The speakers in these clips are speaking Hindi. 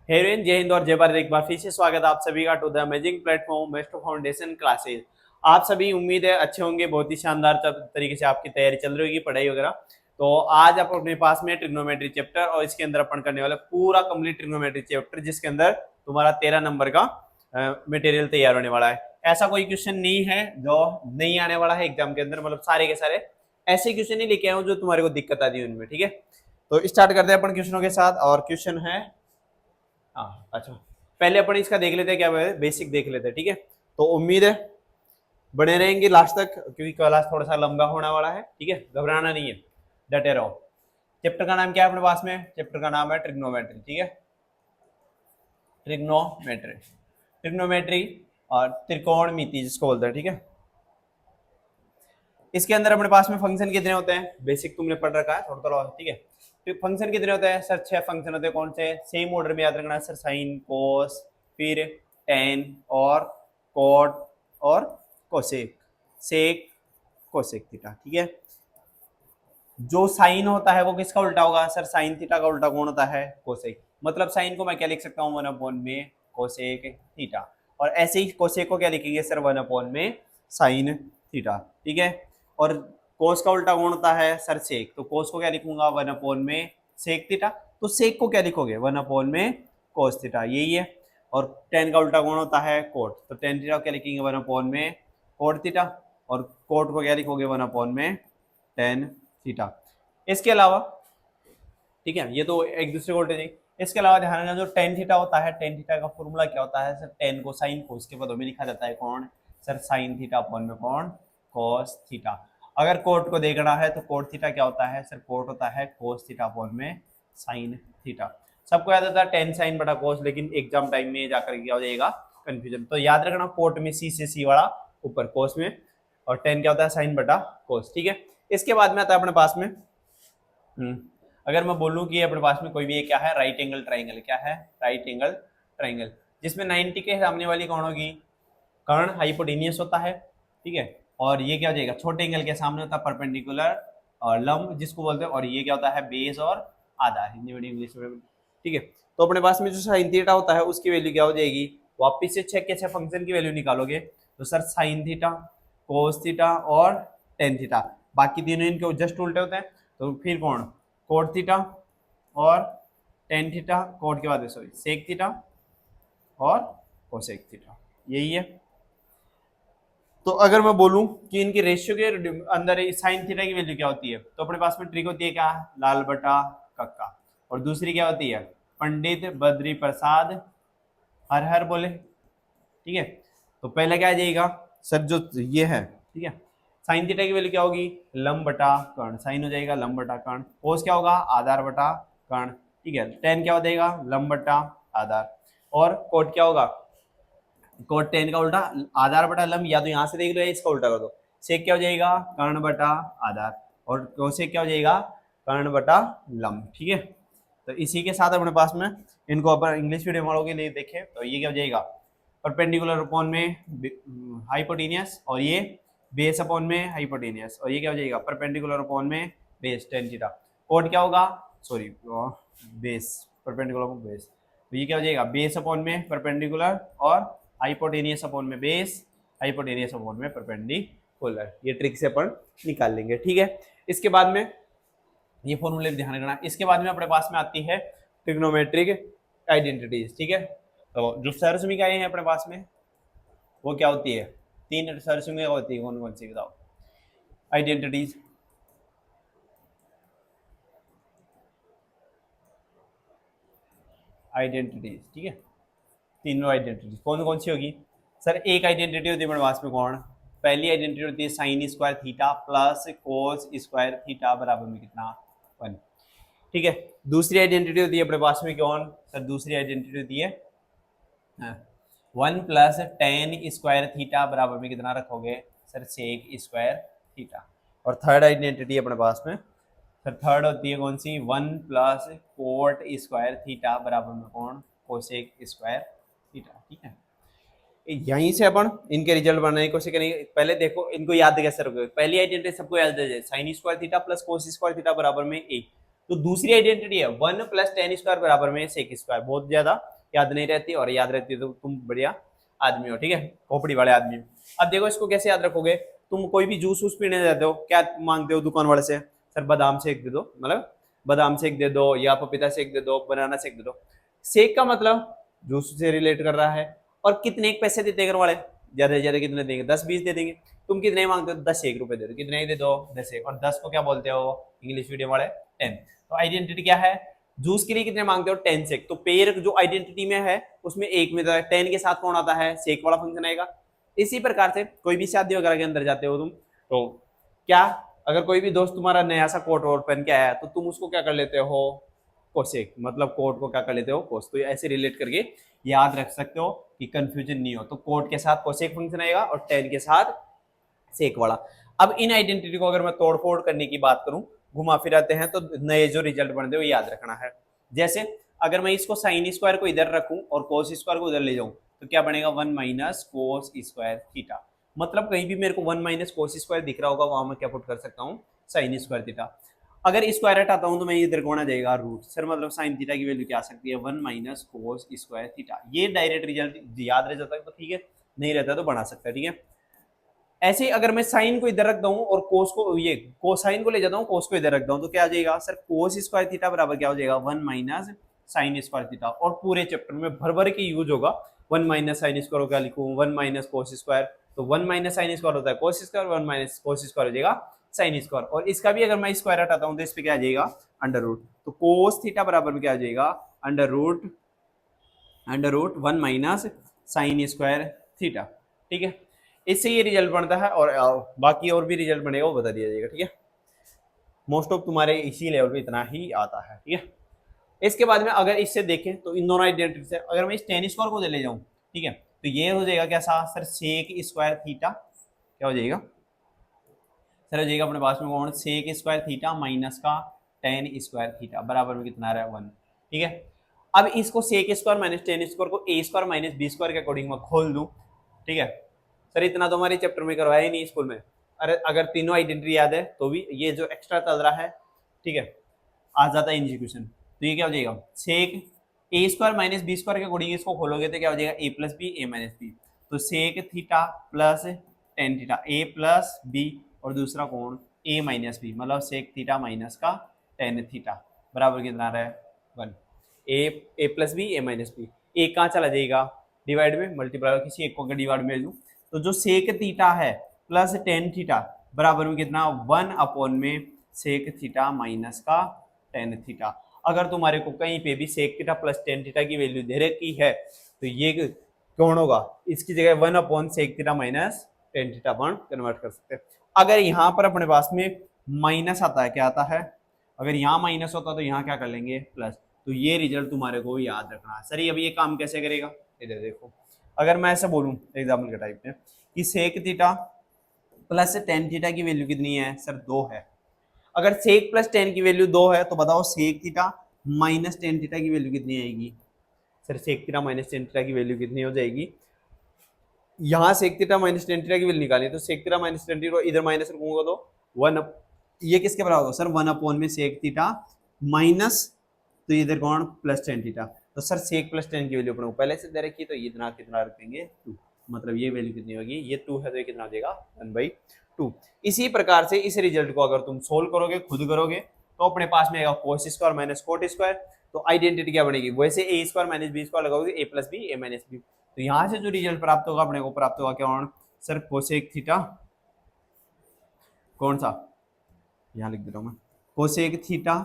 हेरोइन जय हिंद और जय भारत। एक बार फिर से स्वागत है आप सभी का to the amazing platform Mesto Foundation Classes. आप सभी उम्मीद है अच्छे होंगे, बहुत ही शानदार तरीके से आपकी तैयारी चल रही होगी, पढ़ाई वगैरह। तो आज आप अपने पास में ट्रिग्नोमेट्री चैप्टर और इसके अंदर अपन करने वाले पूरा कंप्लीट ट्रिग्नोमेट्री चैप्टर, जिसके अंदर तुम्हारा 13 नंबर का मटेरियल तैयार होने वाला है। ऐसा कोई क्वेश्चन नहीं है जो नहीं आने वाला है एग्जाम के अंदर, मतलब सारे के सारे ऐसे क्वेश्चन नहीं लेके आए हूँ जो तुम्हारे को दिक्कत आती है उनमें। ठीक है, तो स्टार्ट करते हैं अपन क्वेश्चनों के साथ। और क्वेश्चन है हाँ अच्छा, पहले अपन इसका देख लेते हैं, क्या बेसिक देख लेते हैं। ठीक है, तो उम्मीद है बने रहेंगे लास्ट तक, क्योंकि क्लास थोड़ा सा लंबा होने वाला है। ठीक है, घबराना नहीं है, डटे रहो। चैप्टर का नाम क्या है अपने पास में? चैप्टर का नाम है ट्रिग्नोमेट्री। ठीक है, ट्रिग्नोमेट्री, ट्रिग्नोमेट्री और त्रिकोणमिति जिसको बोलते हैं। ठीक है, इसके अंदर अपने पास में फंक्शन कितने होते हैं? बेसिक तुमने पढ़ रखा है थोड़ा थोड़ा। ठीक है, तो फंक्शन कितने होते हैं सर? 6 फंक्शन होते हैं। कौन से? सेम ऑर्डर में याद रखना है सर। साइन, कोस, फिर टेन और कॉट और कोसेक, सेक, कोसेक थीटा। ठीक है, जो साइन होता है वो किसका उल्टा होगा सर? साइन थीटा का उल्टा कौन होता है? कोसेक। मतलब साइन को मैं क्या लिख सकता हूँ? 1/, में कोसेक थीटा। और ऐसे ही कोसेक को क्या लिखेंगे सर? 1/, में साइन थीटा। ठीक है, और कोस का उल्टा कौन होता है सर? सेक। तो कोस को क्या लिखूंगा? 1/, में सेक थीटा। तो सेक को क्या लिखोगे? 1/, में कोस थीटा, यही है। और टेन का उल्टा कौन होता है? कोट। तो टेन थीटा को क्या लिखेंगे? 1/, में कोट थीटा। और कोट को क्या लिखोगे? 1/, में टेन थीटा। इसके अलावा, ठीक है, ये तो एक दूसरे को उल्टे। इसके अलावा ध्यान रखना, जो टेन थीटा होता है, टेन थीटा का फॉर्मूला क्या होता है सर? टेन को साइन कोस के पदों में लिखा जाता है। कौन सर? साइन थीटा अपॉन में कौन? Cos theta. अगर कोट को देखना है तो कोट थीटा क्या होता है सर? कोट होता है कोस थीटा अपॉन में साइन थीटा। सबको याद होता है टेन साइन बटा कोस, लेकिन एग्जाम टाइम में जाकर क्या हो जाएगा? कंफ्यूजन। तो याद रखना, कोट में सी से सी वाला ऊपर, कोस में, और टेन क्या होता है? साइन बटा कोस। ठीक है, इसके बाद में आता है अपने पास में अगर मैं बोलूं कि अपने पास में कोई भी क्या है? Right angle triangle. क्या है? राइट एंगल ट्राइंगल, जिसमें 90 के सामने वाली कौन होगी? कर्ण हाइपोटेनियस होता है। ठीक है, और ये क्या हो जाएगा? छोटे एंगल के सामने होता है परपेंडिकुलर और लंब जिसको बोलते हैं। और ये क्या होता है? बेस और आधा, हिंदी मीडियम इंग्लिश मीडियम। ठीक है, तो अपने पास में जो साइन थीटा होता है उसकी वैल्यू क्या हो जाएगी? वापिस से 6 के 6 फंक्शन की वैल्यू निकालोगे तो सर साइन थीटा, कोस थीटा और टेन थीटा, बाकी तीनों इनके जस्ट उल्टे होते हैं। तो फिर कौन? कोट थीटा और टेन थीटा, कोट के बाद सॉरी सेक थीटा और कोसेक थीटा, यही है। तो अगर मैं बोलूं कि इनके रेशियो के अंदर साइन थीटा की वैल्यू क्या होती है, तो अपने पास में ट्रिक होती है क्या? लाल बटा कक्का। और दूसरी क्या होती है? पंडित बद्री प्रसाद हर हर बोले। ठीक है, तो पहले क्या आ जाएगा सर? जो ये है, ठीक है, साइन थीटा की वैल्यू क्या होगी? लंब बटा कर्ण। साइन हो जाएगा लंब बटा कर्ण। कोस क्या होगा? आधार बटा कर्ण। ठीक है, टेन क्या हो जाएगा? लंब बटा आधार। और कोट क्या होगा? कोट टेन का उल्टा आधार बटा लंब, या तो यहाँ से देख लो या इसका उल्टा कर दो। सेक क्या हो जाएगा? कर्ण बटा आधार। और कोसेक क्या हो जाएगा? कर्ण बटा लंब। ठीक है, तो इसी के साथ अपने पास में इनको अपन इंग्लिश मीडियम वालों के लिए देखें तो ये क्या हो जाएगा? परपेंडिकुलर अपॉन में हाइपोटेनियस, और ये बेस अपॉन में हाइपोटेनियस, और ये क्या हो जाएगा? परपेंडिकुलर अपॉन में बेस टेन थीटा। कोट क्या होगा? Sorry base, perpendicular upon base, तो ये क्या हो जाएगा? बेस अपॉन में परपेंडिकुलर और हाइपोटेनियस अपॉन में बेस, हाइपोटेनियस अपॉन में परपेंडिकुलर। ये ट्रिक से अपन निकाल लेंगे। ठीक है, इसके बाद में ये फॉर्मूले ध्यान रखना। इसके बाद में अपने पास में आती है ट्रिग्नोमेट्रिक आइडेंटिटीज। ठीक है, तो जो सरसमीकाएं हैं अपने पास में वो क्या होती है? 3 सरसमीकाएं होती है। कौन कौन सी बताओ? Identities, identities. ठीक है, तीनों आइडेंटिटीज कौन कौन सी होगी सर? एक आइडेंटिटी होती है अपने पास में कौन? पहली आइडेंटिटी होती है sign square theta plus cos square theta बराबर में कितना? 1। ठीक है, दूसरी आइडेंटिटी होती है अपने पास में कौन सर? दूसरी आइडेंटिटी होती है 1 प्लस टेन स्क्वायर थीटा बराबर में कितना रखोगे सर? Sec square theta. और थर्ड आइडेंटिटी अपने पास में सर थर्ड होती है कौन सी? 1 प्लस कोट स्क्वायर थीटा बराबर में कौन? Cosec square theta. ठीक है, यहीं से अपन इनके रिजल्ट बनाने की कोशिश करेंगे। पहले देखो इनको याद कैसे रखोगे? पहली आइडेंटिटी सबको याद है, sign square theta plus cos square theta बराबर में ए। तो दूसरी आइडेंटिटी है 1 प्लस टेन स्क्वायर बराबर में सेक स्क्वायर, बहुत ज्यादा याद नहीं रहती, और याद रहती है तो तुम बढ़िया आदमी हो, ठीक है, खोपड़ी वाले आदमी हो। अब देखो इसको कैसे याद रखोगे, तुम कोई भी जूस वूस पीने जाते हो, क्या मांगते हो दुकान वाले से, सर बादाम शेक दे दो, मतलब बादाम शेक दे दो या पपीता शेक दे दो, बनाना शेक दे दो। शेक का मतलब जूस से रिलेट कर रहा है। और कितने एक पैसे देते घर वाले, ज्यादा से ज्यादा कितने देंगे, 10-20 दे देंगे। तुम कितने मांगते हो, 10 1 रुपए दे दो, कितने ही दे दो, 10 1, और 10 को क्या बोलते हो इंग्लिश मीडियम वाले, 10। तो आइडेंटिटी क्या है, जूस के लिए कितने मांगते हो, 10 शेक। तो पेयर जो आइडेंटिटी में है उसमें एक में तो 10 के साथ कौन आता है, शेक वाला फंक्शन आएगा। इसी प्रकार से कोई भी शादी वगैरह के अंदर जाते हो तुम, तो क्या, अगर कोई भी दोस्त तुम्हारा नया सा कोट वोट पहन के आया है तो तुम उसको क्या कर लेते हो, कोसेक, मतलब कोट को क्या कर लेते हो, कोस। तो ऐसे रिलेट करके याद रख सकते हो कि कंफ्यूजन नहीं हो। तो कोट के साथ कोसेक फंक्शन आएगा और 10 के साथ सेक वाला। अब इन आइडेंटिटी को अगर मैं तोड़ फोड़ करने की बात करूं, घुमा फिराते हैं, तो नए जो रिजल्ट बनते हैं वो याद रखना है। जैसे अगर मैं इसको साइन स्क्वायर को इधर रखूं और कोस स्क्वायर को उधर ले जाऊं, तो क्या बनेगा, 1 माइनस कोस स्क्वायर थीटा। मतलब कहीं भी मेरे को 1 माइनस कोस स्क्वायर दिख रहा होगा, वहां मैं क्या पुट कर सकता हूँ, साइन स्क्वायर थीटा। अगर स्क्वायर हटाता हूं तो मैं इधर कौन आ जाएगा, रूट। सर मतलब साइन थीटा की वैल्यू क्या आ सकती है, 1 माइनस कोस स्क्वायर थीटा। ये डायरेक्ट रिजल्ट याद रह जाता है तो ठीक है, नहीं रहता तो बना सकता है, ठीक है। ऐसे ही अगर मैं साइन को इधर रखता हूँ और कोस को, ये कोसाइन को ले जाता हूँ, कोस को इधर रखता हूँ, तो क्या आ जाएगा सर, कोस स्क्वायर थीटा बराबर क्या हो जाएगा, 1 माइनस साइन स्क्वायर थीटा। और पूरे चैप्टर में भर भर के यूज होगा। 1 माइनस साइन स्क्वायर को क्या लिखूँ, 1 माइनस कोस स्क्वायर। तो 1 माइनस साइन स्क्वायर होता है cos square, 1 minus cos square हो जाएगा साइन स्क्वायर। और इसका भी अगर मैं स्क्वायर हटाता हूँ तो इस पे क्या आ जाएगा, अंडर रूट। तो कोस थीटा बराबर में क्या आ जाएगा, under root 1 minus sine square theta, ठीक है। इससे ये रिजल्ट बनता है, और बाकी और भी रिजल्ट बनेगा वो बता दिया जाएगा, ठीक है। मोस्ट ऑफ तुम्हारे इसी लेवल पे इतना ही आता है, ठीक है। इसके बाद में अगर इससे देखें तो इन दोनों आइडेंटिटी से अगर मैं इस टेन स्क्वायर को ले जाऊं, ठीक है, तो ये हो जाएगा कैसा सर, सेक स्क्वायर थीटा, क्या हो जाएगा सर, हो जाएगा अपने पास में कौन, सेक स्क्वायर थीटा माइनस का टेन स्क्वायर थीटा बराबर में कितना आ रहा है, 1, ठीक है। अब इसको sec square minus tan square को a square minus B square के अकॉर्डिंग में खोल दूं, ठीक है। सर इतना तो हमारे चैप्टर में करवाया ही नहीं स्कूल में। अरे अगर तीनों आइडेंटिटी याद है तो भी ये जो एक्स्ट्रा चल रहा है, ठीक है, आ जाता है एग्जीक्यूशन। तो ये क्या हो जाएगा, sec A square minus B square के अकॉर्डिंग इसको खोलोगे तो क्या हो जाएगा, A plus B A minus B. तो sec theta plus tan theta, A plus B, और दूसरा कौन, ए माइनस बी, मतलब सेक थीटा माइनस का टेन थीटा बराबर कितना आ रहा है, 1। A plus B A minus B, A कहाँ चला जाएगा, डिवाइड में, मल्टीप्लाई, किसी एक को अगर डिवाइड में लूँ तो जो सेक थीटा है प्लस टेन थीटा बराबर में कितना, 1 में सेक थीटा माइनस का टेन थीटा। अगर तुम्हारे को कहीं पे भी sec theta plus tan theta की वैल्यू दे रखी है तो ये कौन होगा, इसकी जगह 1 sec theta minus tan theta one convert कर सकते हैं। अगर यहाँ पर अपने पास में माइनस आता है, क्या आता है, अगर यहाँ माइनस होता तो यहाँ क्या कर लेंगे, प्लस। तो ये रिजल्ट तुम्हारे को याद रखना है। सर ये अभी ये काम कैसे करेगा, इधर देखो, अगर मैं ऐसा बोलूं एग्जाम्पल के टाइप में कि sec theta plus tan theta की वैल्यू कितनी है, सर 2 है। अगर सेक प्लस टेन की वैल्यू 2 है तो बताओ sec theta minus tan theta की वैल्यू कितनी आएगी, sir sec theta minus tan theta की वैल्यू कितनी हो जाएगी, यहाँ sec theta minus tan theta की वैल्यू निकाली तो sec theta minus tan theta इधर माइनस रखूंगा तो 1, ये किसके बराबर होगा सर, 1 में सेक थीटा माइनस, तो इधर कौन, प्लस टेन थीटा। तो सर सेक प्लस टेन की वैल्यू अपने को पहले से दे रखी है, तो इतना कितना रखेंगे 2, मतलब ये वैल्यू कितनी होगी, ये 2 है तो ये कितना हो जाएगा 1/2। इसी प्रकार से इस रिजल्ट को अगर तुम सोल्व करोगे, खुद करोगे, तो अपने पास में आएगा cos square minus cot square. तो आइडेंटिटी क्या बनेगी, वैसे ए स्क्वायर माइनस बी स्क्वायर लगाओगे, ए plus B A minus B. तो यहाँ से जो रिजल्ट प्राप्त होगा अपने को प्राप्त होगा क्या, सर कोसेक थीटा, कौन सा, यहाँ लिख दे रहा हूँ मैं, cosec theta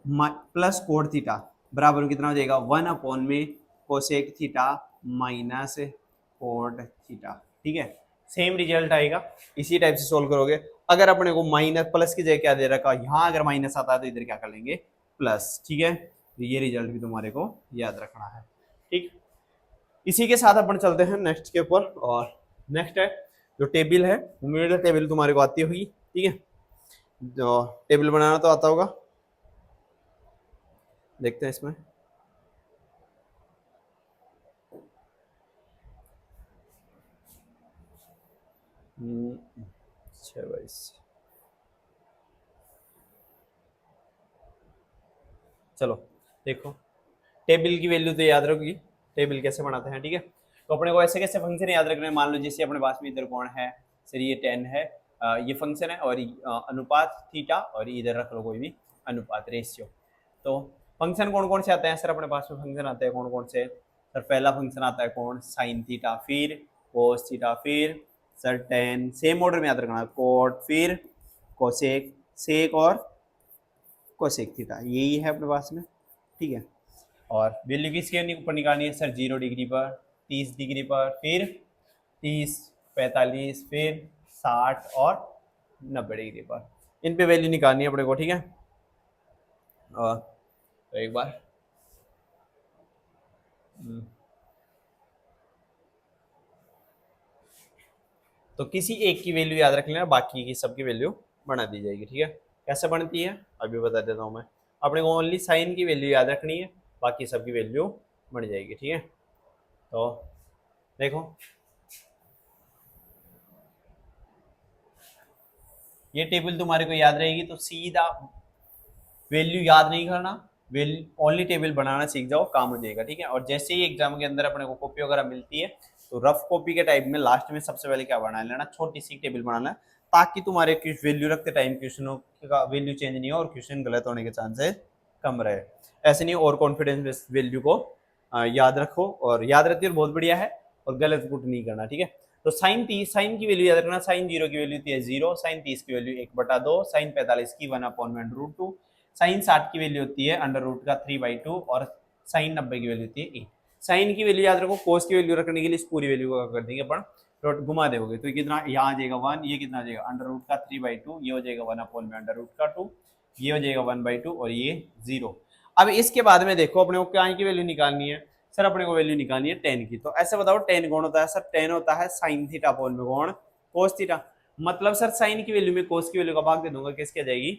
plus cot theta बराबर कितना हो जाएगा, 1 में cosec theta minus cot theta, ठीक है। सेम रिजल्ट आएगा, इसी टाइप से सोल्व करोगे। अगर अपने को माइनस प्लस की जगह क्या दे रखा, यहाँ अगर माइनस आता है तो इधर क्या कर लेंगे, प्लस, ठीक है। तो ये रिजल्ट भी तुम्हारे को याद रखना है, ठीक। इसी के साथ अपन चलते हैं नेक्स्ट के ऊपर, और नेक्स्ट है जो टेबल है, उम्मीद है टेबल तुम्हारे को आती होगी, ठीक है। जो टेबल बनाना तो आता होगा, देखते हैं इसमें, अच्छा भाई, चलो देखो, टेबल की वैल्यू तो याद रखोगी, टेबल कैसे बनाते हैं, ठीक है। तो अपने को ऐसे कैसे फंक्शन याद रखने हैं, मान लो जैसे अपने पास में इधर कौन है सर, ये 10 है, ये फंक्शन है, और अनुपात थीटा, और इधर रख लो कोई भी अनुपात रेशियो। तो फंक्शन कौन कौन से आते हैं सर अपने पास में, फंक्शन आते हैं कौन कौन से सर, पहला फंक्शन आता है कौन, साइन थीटा, फिर कोस थीटा, फिर सर टेन, सेम ऑर्डर में याद रखना, कोट, फिर कोसेक, सेक और कोसेक थीटा, यही है अपने पास में, ठीक है। और वैल्यू किसके ऊपर निकालनी है सर, 0 डिग्री पर, 30 डिग्री पर, फिर 30, 45, फिर 60 और 90 डिग्री पर, इन पे वैल्यू निकालनी है अपने को, ठीक है। और तो एक बार तो किसी एक की वैल्यू याद रख लेना, बाकी की सबकी वैल्यू बना दी जाएगी, ठीक है। कैसे बनती है अभी बता देता हूँ मैं, अपने को ओनली साइन की वैल्यू याद रखनी है, बाकी सबकी वैल्यू बन जाएगी, ठीक है। तो देखो ये टेबल तुम्हारे को याद रहेगी, तो सीधा वैल्यू याद नहीं करना, वैल्यू ओनली टेबल बनाना सीख जाओ, काम हो जाएगा, ठीक है। और जैसे ही एग्जाम के अंदर अपने को कॉपी वगैरह मिलती है, तो रफ कॉपी के टाइप में लास्ट में सबसे पहले क्या बना लेना, छोटी सी टेबल बनाना, ताकि तुम्हारे वैल्यू रखते टाइम क्वेश्चनों का वैल्यू चेंज नहीं हो और क्वेश्चन गलत होने के चांसेस कम रहे। ऐसे नहीं, और कॉन्फिडेंस वैल्यू को याद रखो, और याद रहती है बहुत बढ़िया है, और गलत पुट नहीं करना, ठीक है। तो साइन की वैल्यू याद रखना, साइन 0 की वैल्यू थी 0, साइन 30 की वैल्यू 1/2, साइन 45 की 1/√2, साइन 60 की वैल्यू होती है √3/2, और साइन 90 की वैल्यू होती है 8। साइन की वैल्यू याद रखो, कोस की वैल्यू रखने के लिए इस पूरी वैल्यू को कर देंगे अपन, घुमा दोगे तो कितना यहाँ आ जाएगा 1, ये कितना आ जाएगा √3/2, ये हो जाएगा 1/√2, ये हो जाएगा 1/2, और ये 0। अब इसके बाद में देखो अपने को क्या की वैल्यू निकालनी है सर, अपने को वैल्यू निकालनी है 10 की। तो ऐसे बताओ 10 कौन होता है सर, 10 होता है साइन थीटा अपॉन में कौन, कोस थीटा। मतलब सर साइन की वैल्यू में कोस की वैल्यू का भाग दे दूंगा, किसकी आ जाएगी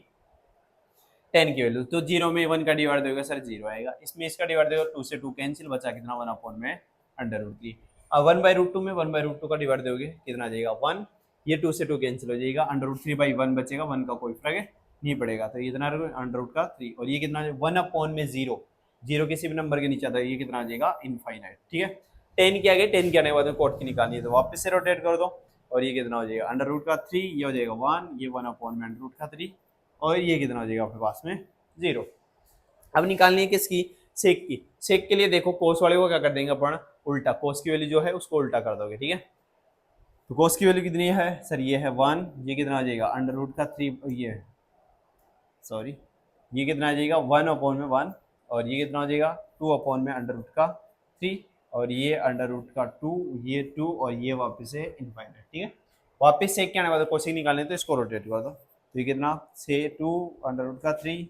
10 की वैल्यू। तो 0 में 1 का डिवाइड दोगे सर 0 आएगा, इसमें इसका डिवाइड दोगे 2 से 2 कैंसिल, बचा कितना 1/में √3। अब 1/√2 में 1/√2 का डिवाइड दोगे कितना आ जाएगा 1, ये 2 से 2 कैंसिल हो जाएगा, √3/1 बचेगा, 1 का कोई फर्क नहीं पड़ेगा, तो इतना √3, और ये कितना 1 में 0, 0 किसी भी नंबर के नीचे आता है, ये कितना आ जाएगा इनफाइनाइट, ठीक है। 10 के आगे 10 के आने के बाद कोट की निकालनी है, तो वापस से रोटेट कर दो, और ये कितना हो जाएगा √3, ये हो जाएगा 1, ये 1 में √3, और ये कितना हो जाएगा अपने पास में 0। अब निकालनी है किसकी, सेक की। सेक के लिए देखो कोस वाले को क्या कर देंगे अपन, उल्टा, कोस की वैल्यू जो है उसको उल्टा कर दोगे, ठीक है। तो कोस की वैल्यू कितनी है सर, ये है 1, ये कितना आ जाएगा √3, ये सॉरी ये कितना आ जाएगा 1/1, और ये कितना हो जाएगा 2/√3, और ये √2, ये 2, और ये वापस है इनफाइनाइट, ठीक है। वापस सेक के आने बाद कोसेक निकालने तो इसको रोटेट कर दो, तो ये कितना से 2√3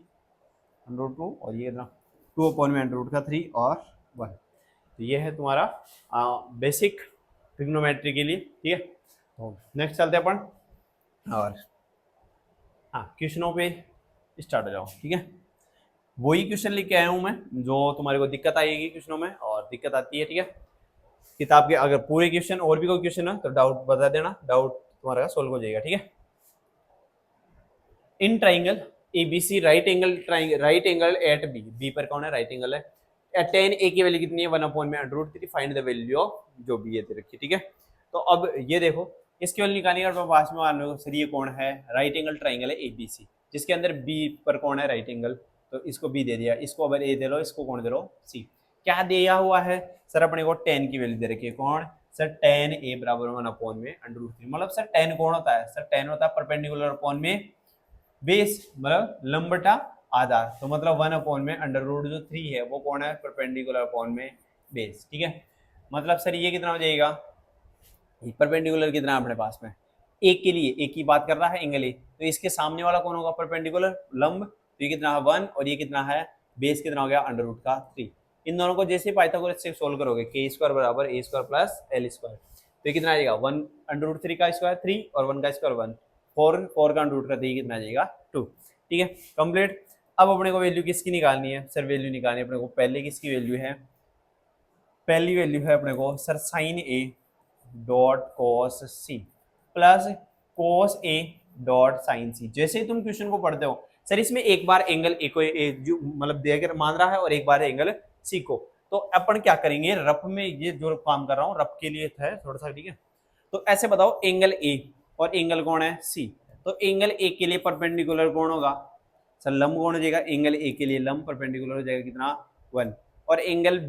√2, और ये कितना 2/√3 और 1। तो ये है तुम्हारा बेसिक ट्रिग्नोमेट्री के लिए, ठीक है। तो नेक्स्ट चलते हैं अपन, और हाँ क्वेश्चनों पे स्टार्ट हो जाओ, ठीक है। वही क्वेश्चन लेके आया हूँ मैं, जो तुम्हारे को दिक्कत आएगी क्वेश्चनों में, और दिक्कत आती है, ठीक है। किताब के अगर पूरे क्वेश्चन और भी कोई क्वेश्चन है तो डाउट बता देना, डाउट तुम्हारा सोल्व हो जाएगा, ठीक है। In triangle ABC right angle at B, B पर कौन है राइट एंगल है, tan a की वैल्यू कितनी है 1/√3, फाइंड द वैल्यू ऑफ जो बी है रखी, ठीक है। तो अब ये देखो इसकी वैल्यू निकालनी है, पास में मान लो सर ये कौन है, राइट एंगल ट्राइंगल है एबीसी, जिसके अंदर बी पर कौन है राइट एंगल, तो इसको बी दे दिया, इसको अगर ए दे लो, इसको कौन दे लो सी। क्या दिया हुआ है सर, अपने को tan की वैल्यू दे रखी है, कौन सर tan a बराबर 1/√3, मतलब सर tan कौन होता है सर, tan होता है परपेंडिकुलर अपॉन में बेस, मतलब लंबटा आधार, तो मतलब 1/√3 है वो कौन है, परपेंडिकुलर अपॉन में बेस, ठीक है। मतलब सर ये कितना हो जाएगा, परपेंडिकुलर कितना है अपने पास में, एक के लिए एक की बात कर रहा है एंगल ए, तो इसके सामने वाला कौन होगा परपेंडिकुलर लंब, तो ये कितना है 1, और ये कितना है बेस कितना हो गया √3। इन दोनों को जैसे पाइथागोरस से सोल्व करोगे k² बराबर a² प्लस l², तो ये कितना आ जाएगा 1/3 का स्क्वायर 3, और 1 का स्क्वायर 1, 4 का √3 कितना आ जाएगा 2, ठीक है कंप्लीट। अब अपने को वैल्यू किसकी निकालनी है सर, वैल्यू निकालनी है अपने को, पहले किसकी वैल्यू है, पहली वैल्यू है अपने को sir sine A dot cos C plus cos A dot sine C. जैसे ही तुम क्वेश्चन को पढ़ते हो सर, इसमें एक बार एंगल ए को जो मतलब देकर मान रहा है, और एक बार एंगल सी को, तो अपन क्या करेंगे, रफ में ये जो काम कर रहा हूँ रफ के लिए था थोड़ा सा, ठीक है। तो ऐसे बताओ एंगल ए और एंगल कौन है सी, तो एंगल ए के लिए परपेंडिकुलर कौन होगा सर, लंब कौन हो जाएगा, एंगल ए के लिए लंब परपेंडिकुलर हो जाएगा कितना 1, और एंगल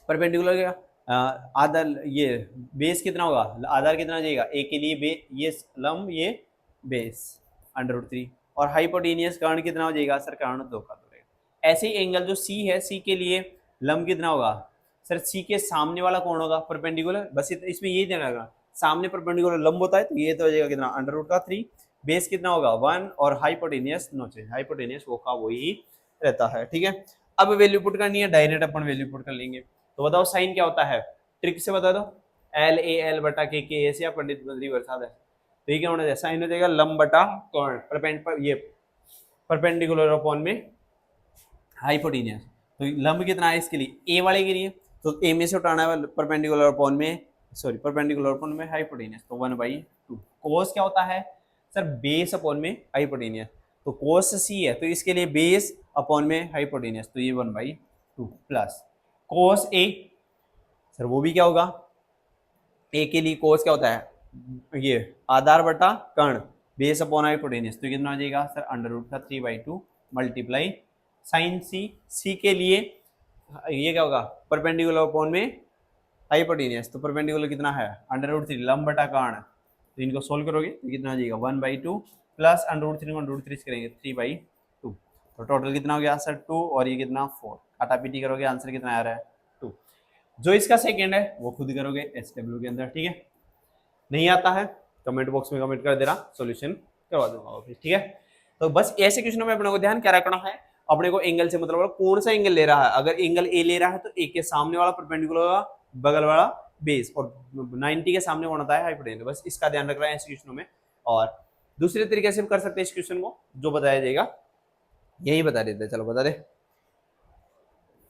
परपेंडिकुलर क्या आधार ये बेस कितना होगा, आधार कितना हो जाएगा ए के लिए ये लंब ये बेस √3, और हाइपोटेनियस कर्ण कितना हो जाएगा सर, कर्ण 2 का 2 रहेगा। ऐसे ही एंगल जो सी है, सी के लिए लंब कितना होगा सर, सी के सामने वाला कौन होगा परपेंडिकुलर, बस इसमें यही देना होगा, सामने परपेंडिकुलर लंब होता है तो ये तो हो जाएगा कितना √3, बेस कितना होगा 1, और हाइपोटेनियस नो चेंज, हाइपोटेनियस वो का वही रहता है, ठीक है। अब वैल्यू पुट करनी है, डायरेक्ट अपन वैल्यू पुट कर लेंगे। तो बताओ साइन क्या होता है, ट्रिक से बता दो, एल ए एल बटा के एस या पंडित बद्री प्रसाद है, तो ये क्या होना चाहिए, साइन हो जाएगा लंब बटा कर्ण, ये परपेंडिकुलर अपॉन में हाइपोटेनियस, तो लंब कितना है इसके लिए ए वाले के लिए, तो ए में से उठाना है परपेंडिकुलर अपॉन में, सॉरी परपेंडिकुलर अपॉन में हाइपोटेनियस, तो 1/2। कोस क्या होता है सर, बेस अपॉन में हाइपोटेनियस, तो कोस सी है तो इसके लिए बेस अपॉन में हाइपोटेनियस, तो ये 1/2 प्लस कोस ए, सर वो भी क्या होगा, ए के लिए कोस क्या होता है ये आधार बटा कर्ण, बेस अपॉन हाइपोटेनियस, तो कितना हो जाएगा सर √3/2 मल्टीप्लाई साइन सी, सी के लिए ये क्या होगा परपेंडिकुलर अपॉन में हाइपोटेनियस, तो परपेंडिकुलर कितना है √3 लंब बटा कर्ण, तो इनको सोल्व करोगे तो कितना हो जाएगा 1/2 प्लस √3 को √3 करेंगे 3/2, तो टोटल कितना हो गया सर 2, और ये कितना 4, काटा पीटी करोगे आंसर कितना आ रहा है 2। जो इसका सेकंड है वो खुद करोगे SW के अंदर, ठीक है। नहीं आता है कमेंट बॉक्स में कमेंट कर देना, सॉल्यूशन करवा दूंगा फिर, ठीक है। तो बस ऐसे क्वेश्चनों में अपने को ध्यान क्या रखना है, अपने को एंगल से मतलब कौन सा एंगल ले रहा है, अगर एंगल ए ले रहा है तो ए के सामने वाला परपेंडिकुलर होगा, बगल वाला बेस, और 90 के सामने कौन होता है हाइपोटेन्यूस, बस इसका ध्यान रखना है इस क्वेश्चनों में। और दूसरे तरीके से भी कर सकते हैं इस क्वेश्चन को, जो बताया जाएगा यही बता देते हैं, चलो बता दे।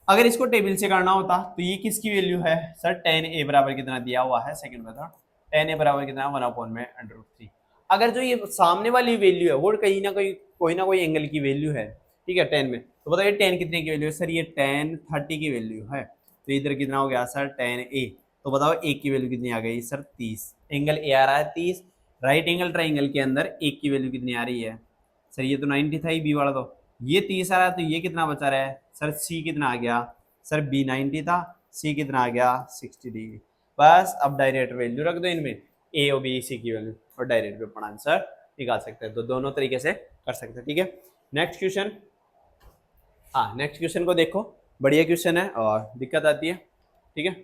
अगर इसको टेबल से करना होता तो ये किसकी वैल्यू है सर, tan a बराबर कितना दिया हुआ है, सेकंड मेथड, tan a बराबर कितना 1/3। अगर जो ये सामने वाली वैल्यू है वो कहीं ना कोई ना कोई एंगल की वैल्यू है, ठीक है, tan में, तो बताइए tan कितने की वैल्यू है सर, ये tan 30 की वैल्यू है, तो इधर कितना हो गया सर tan a, तो बताओ a की वैल्यू कितनी आ गई सर 30, एंगल a आ रहा है 30, राइट एंगल ट्राइंगल के अंदर a की वैल्यू कितनी आ रही है सर, ये तो 90 था ही बी वाला, तो ये 30 आ रहा है, तो ये कितना बचा रहा है सर, सी कितना आ गया सर, बी 90 था, सी कितना आ गया 60 डिग्री। बस अब डायरेक्ट वैल्यू रख दो इनमें, ए और बी सी की वैल्यू, और डायरेक्ट पे अपना आंसर निकाल सकते हैं, तो दोनों तरीके से कर सकते हैं, ठीक है। नेक्स्ट क्वेश्चन, हाँ नेक्स्ट क्वेश्चन को देखो, बढ़िया क्वेश्चन है और दिक्कत आती है, ठीक है।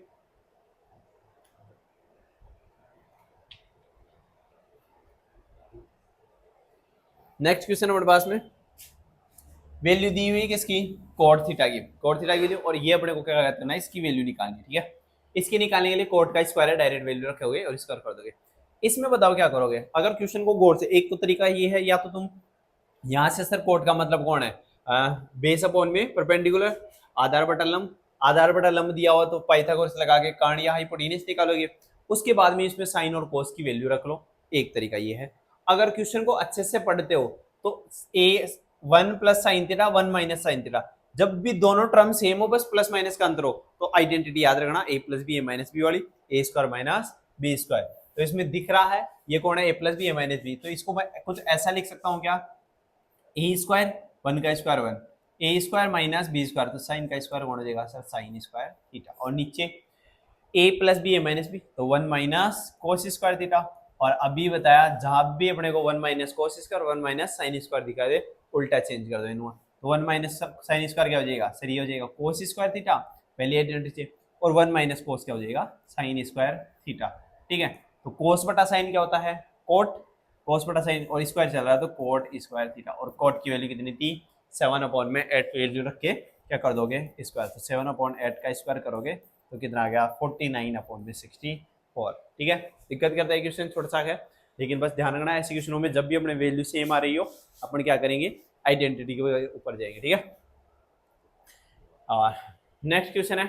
नेक्स्ट क्वेश्चन हमारे पास में वैल्यू दी हुई किसकी, कोट थीटा की, कोट थीटा की वैल्यू, और ये अपने को क्या करना है इसकी वैल्यू निकालनी, ठीक है। इसके निकालने के लिए कोट का स्क्वायर है, डायरेक्ट वैल्यू रखोगे और इसका कर दोगे। इसमें बताओ क्या करोगे, अगर क्वेश्चन को गौर से, एक तो तरीका ये है, या तो तुम यहाँ से सर कोट का मतलब कौन है, बेस अपॉन में परपेंडिकुलर, आधार बटा लंब, आधार बटा लंब दिया हुआ तो पाइथागोरस लगा के कर्ण या हाइपोटेन्यूस निकालोगे, उसके बाद में इसमें साइन और कोस की वैल्यू रख लो, एक तरीका ये है। अगर क्वेश्चन को अच्छे से पढ़ते हो तो ए 1 plus sine theta 1 minus sine theta, जब भी दोनों टर्म सेम हो बस प्लस माइनस का अंतर हो, तो आइडेंटिटी याद रखना ए plus B A minus B वाली, ए स्क्वायर माइनस बी स्क्वायर, तो इसमें दिख रहा है ये कौन है ए plus B A minus B, तो इसको मैं कुछ ऐसा लिख सकता हूँ क्या, ए स्क्वायर 1 का स्क्वायर 1, ए स्क्वायर माइनस बी स्क्वायर, तो साइन का स्क्वायर कौन हो जाएगा सर, साइन स्क्वायर थीटा, और नीचे ए plus B A minus B, तो 1 माइनस कोस स्क्वायर थीटा, और अभी बताया जहां भी अपने को 1 minus cos square 1 minus sine square दिखा दे, उल्टा चेंज कर दो इनको, तो 1 माइनस साइन स्क्वायर क्या हो जाएगा सर, ये हो जाएगा कोस स्क्वायर थीटा, पहले आइडेंटिटी, और 1 माइनस कोस क्या हो जाएगा साइन स्क्वायर थीटा, ठीक है। तो कोस बटा साइन क्या होता है कोट, कोस बटा साइन, और स्क्वायर चल रहा है तो कोट स्क्वायर थीटा, और कोट की वैल्यू कितनी थी 7/8 वैल्यू रख के क्या कर दोगे स्क्वायर, तो 7/8 का स्क्वायर करोगे तो कितना आ गया 49/64, ठीक है। दिक्कत करता है क्वेश्चन छोटा सा है, लेकिन बस ध्यान रखना ऐसे क्वेश्चनों में जब भी अपने वैल्यू सेम आ रही हो अपन क्या करेंगे आइडेंटिटी के ऊपर जाएंगे, ठीक है। और नेक्स्ट क्वेश्चन है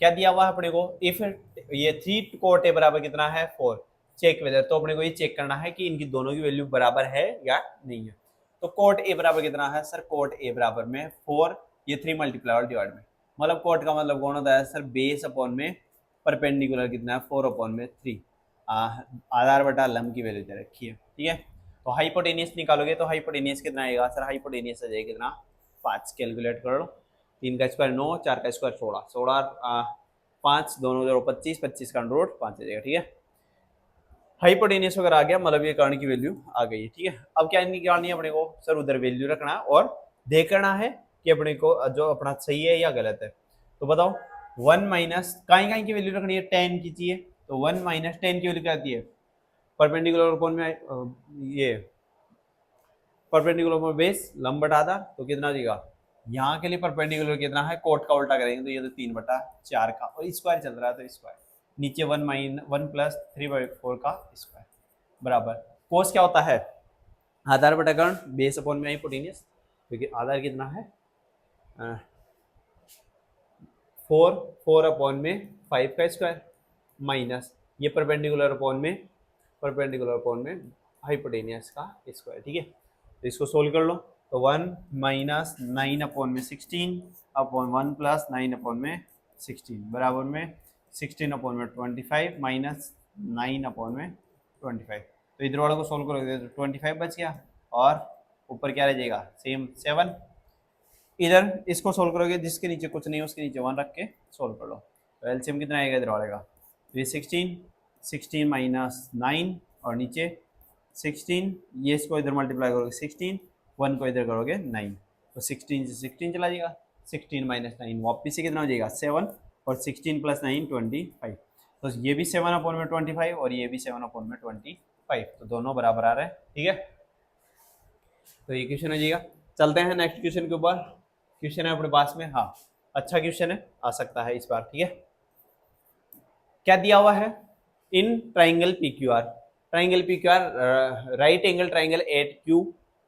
क्या दिया हुआ है अपने को, इफ ये 3 कोट ए बराबर कितना है 4, चेक वेदर, तो अपने को ये चेक करना है कि इनकी दोनों की वैल्यू बराबर है या नहीं है। तो कोट ए बराबर कितना है सर, कोट ए बराबर में 4, ये 3 मल्टीप्लाई और डिवाइड में, मतलब कोट का मतलब कौन होता है सर, बेस अपॉन में परपेंडिकुलर कितना है 4 अपॉन में 3, आधार बटा लंब की वैल्यू दे रखी है, ठीक है। तो हाइपोटेनियस निकालोगे तो हाइपोटेनियस कितना आएगा सर, हाइपोटेनियस आ जाएगा कितना 5, कैलकुलेट कर लो, 3 का स्क्वायर 9, 4 का स्क्वायर 16, 16 5 दोनों 0 25, 25 का रूट 5 आ जाएगा, ठीक है। हाइपोटेनियस अगर आ गया मतलब ये कर्ण की वैल्यू आ गई है, ठीक है। अब क्या निकालनी है अपने को सर, उधर वैल्यू रखना है और देखना है कि अपने को जो अपना सही है या गलत है। तो बताओ 1 माइनस कहीं की वैल्यू रखनी है, 10 की चाहिए, तो 1 माइनस 10 की वैल्यू क्या आती है, परपेंडिकुलर कौन में ये परपेंडिकुलर में बेस लंब बटा था, तो कितना हो जाएगा, यहाँ के लिए परपेंडिकुलर कितना है, कोट का उल्टा करेंगे तो ये तो 3/4 का, और स्क्वायर चल रहा है तो स्क्वायर नीचे 1 प्लस 3/4 का स्क्वायर बराबर कोस क्या होता है, आधार बटा कर्ण बेस अपॉन में हाइपोटेनियस, क्योंकि आधार कितना है 4 अपॉन में 5 का स्क्वायर माइनस ये परपेंडिकुलर अपॉन में हाइपोटेनियस का स्क्वायर, ठीक है। तो इसको सोल्व कर लो, तो 1 माइनस 9 अपॉन में 16 अपॉन 1 प्लस 9 अपॉन में 16 बराबर में 16 अपॉन में 25 माइनस 9 अपॉन में 25, तो इधर वालों को सोल्व करोगे तो 25 बच गया, और ऊपर क्या रह जाएगा सेम 7, इधर इसको सोल्व करोगे जिसके नीचे कुछ नहीं है उसके नीचे 1 रख के सोल्व कर लो, तो एलसीएम कितना आएगा इधर वाले का, ये 16 माइनस 9 और नीचे 16, ये इसको इधर मल्टीप्लाई करोगे 16, 1 को इधर करोगे 9, तो 16 से 16 चला जाएगा, 16 माइनस 9 वापिस से कितना हो जाएगा 7, और 16 प्लस 9 25, तो ये भी 7 अपॉन में 25 और ये भी 7 अपॉन में 25, तो दोनों बराबर आ रहे हैं, ठीक है। तो ये क्वेश्चन हो जाएगा। चलते हैं नेक्स्ट क्वेश्चन के ऊपर, क्वेश्चन है अपने पास में, हाँ अच्छा क्वेश्चन है, आ सकता है इस बार, ठीक है। क्या दिया हुआ है, in triangle PQR, triangle PQR right angle triangle at Q,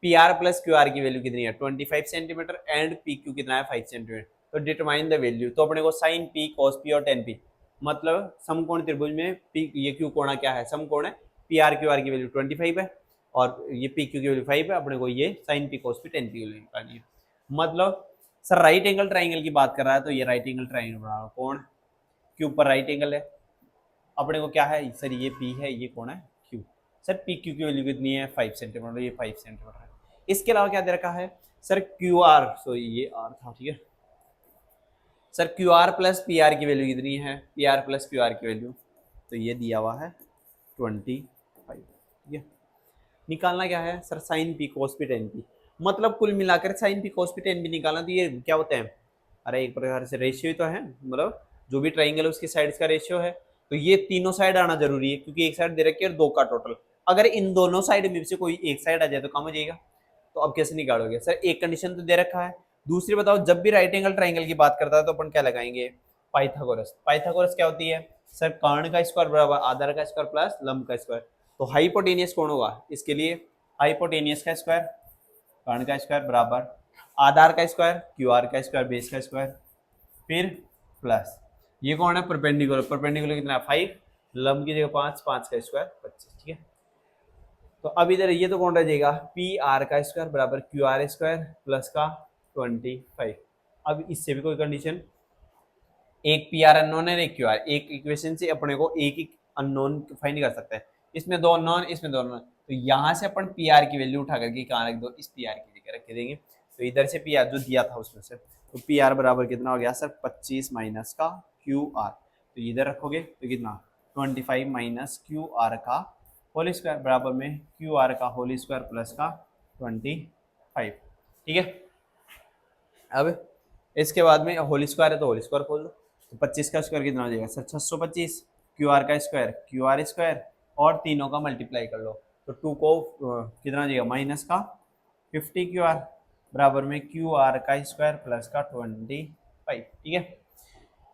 PR plus QR की वैल्यू कितनी है 25 सेंटीमीटर एंड PQ कितना है 5 सेंटीमीटर, तो डिटरमाइन द वैल्यू, तो अपने को साइन P cos P और tan P, मतलब समकोण त्रिभुज में P ये Q कोण क्या है, समकोण है, PR QR की वैल्यू 25 है और ये PQ की वैल्यू 5 है, अपने को ये sine P cos P tan P की वैल्यू निकालनी है। मतलब सर राइट एंगल ट्राइंगल की बात कर रहा है, तो ये राइट एंगल ट्राइंगल बना रहा हूं, कोण Q पर राइट एंगल है, अपने को क्या है सर, ये P है, ये कौन है Q, सर PQ की वैल्यू कितनी है 5 सेंटीमीटर, ये 5 सेंटीमीटर है। इसके अलावा क्या दे रखा है सर, QR, सो ये R था, ठीक है सर, QR प्लस PR की वैल्यू कितनी है, PR प्लस QR की वैल्यू, तो ये दिया हुआ है 25, ठीक है। निकालना क्या है सर, sine P cos P tan P, मतलब कुल मिलाकर sine P cos P tan P निकालना, तो ये क्या होते हैं, अरे एक प्रकार से रेशियो तो है, मतलब जो भी ट्राइंगल है उसकी साइड्स का रेशियो है, तो ये तीनों साइड आना जरूरी है, क्योंकि एक साइड दे रखी है 2 का टोटल, अगर इन दोनों साइड में से कोई एक साइड आ जाए तो कम हो जाएगा, तो अब कैसे निकालोगे सर, एक कंडीशन तो दे रखा है, दूसरी बताओ जब भी राइट एंगल ट्राइंगल की बात करता है तो अपन क्या लगाएंगे, पाइथागोरस, पाइथागोरस क्या होती है सर, कर्ण का स्क्वायर बराबर आधार का स्क्वायर प्लस लंब का स्क्वायर, तो हाइपोटेनियस कौन होगा इसके लिए, हाइपोटेनियस का स्क्वायर कर्ण का स्क्वायर बराबर आधार का स्क्वायर QR का स्क्वायर बेस का स्क्वायर, फिर प्लस ये कौन है परपेंडिकुलर, परपेंडिकुलर कितना है 5, लंब की जगह 5, 5 का स्क्वायर 25, ठीक है। तो अब इधर ये तो कौन रह जाएगा, PR का स्क्वायर बराबर QR स्क्वायर प्लस का 25, अब इससे भी कोई कंडीशन, एक PR अननोन है एक QR, एक इक्वेशन से अपने को एक अननोन फाइंड कर सकते हैं, इसमें 2 अननोन इसमें 2 अननोन, तो यहाँ से अपन PR की वैल्यू उठा करके कहाँ रख दो, इस PR की जगह रख देंगे, तो इधर से PR जो दिया था उसमें से, तो PR बराबर कितना हो गया सर 25 माइनस का QR, तो इधर रखोगे तो कितना 25 माइनस QR का होल स्क्वायर बराबर में QR का होल स्क्वायर प्लस का 25, ठीक है। अब इसके बाद में होल स्क्वायर है तो होल स्क्वायर खोल दो, तो 25 का स्क्वायर कितना हो जाएगा सर 625, QR का स्क्वायर QR स्क्वायर और तीनों का मल्टीप्लाई कर लो, तो 2 को कितना हो जाएगा माइनस का 50 QR बराबर में QR का स्क्वायर प्लस का 25, ठीक है।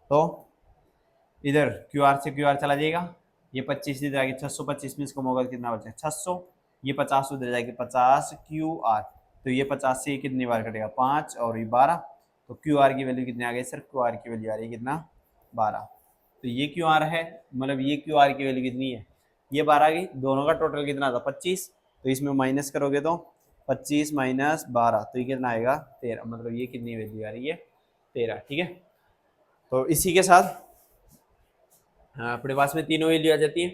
तो इधर QR से QR चला जाएगा, ये 25 इधर आगे 625 में इसको होगा कितना बचा 600, ये 50 उधर जाएगी 50 QR, तो ये 50 से कितनी बार कटेगा 5 और ये 12, तो QR की वैल्यू कितनी आ गई सर, QR की वैल्यू आ रही है कितना 12, तो ये QR है, मतलब ये QR की वैल्यू कितनी है, ये 12 आ गई, दोनों का टोटल कितना था 25, तो इसमें माइनस करोगे तो 25 माइनस 12, तो ये कितना आएगा 13, मतलब ये कितनी वैल्यू आ रही है 13। ठीक है, तो इसी के साथ अपने पास में तीनों वैल्यू आ जाती है।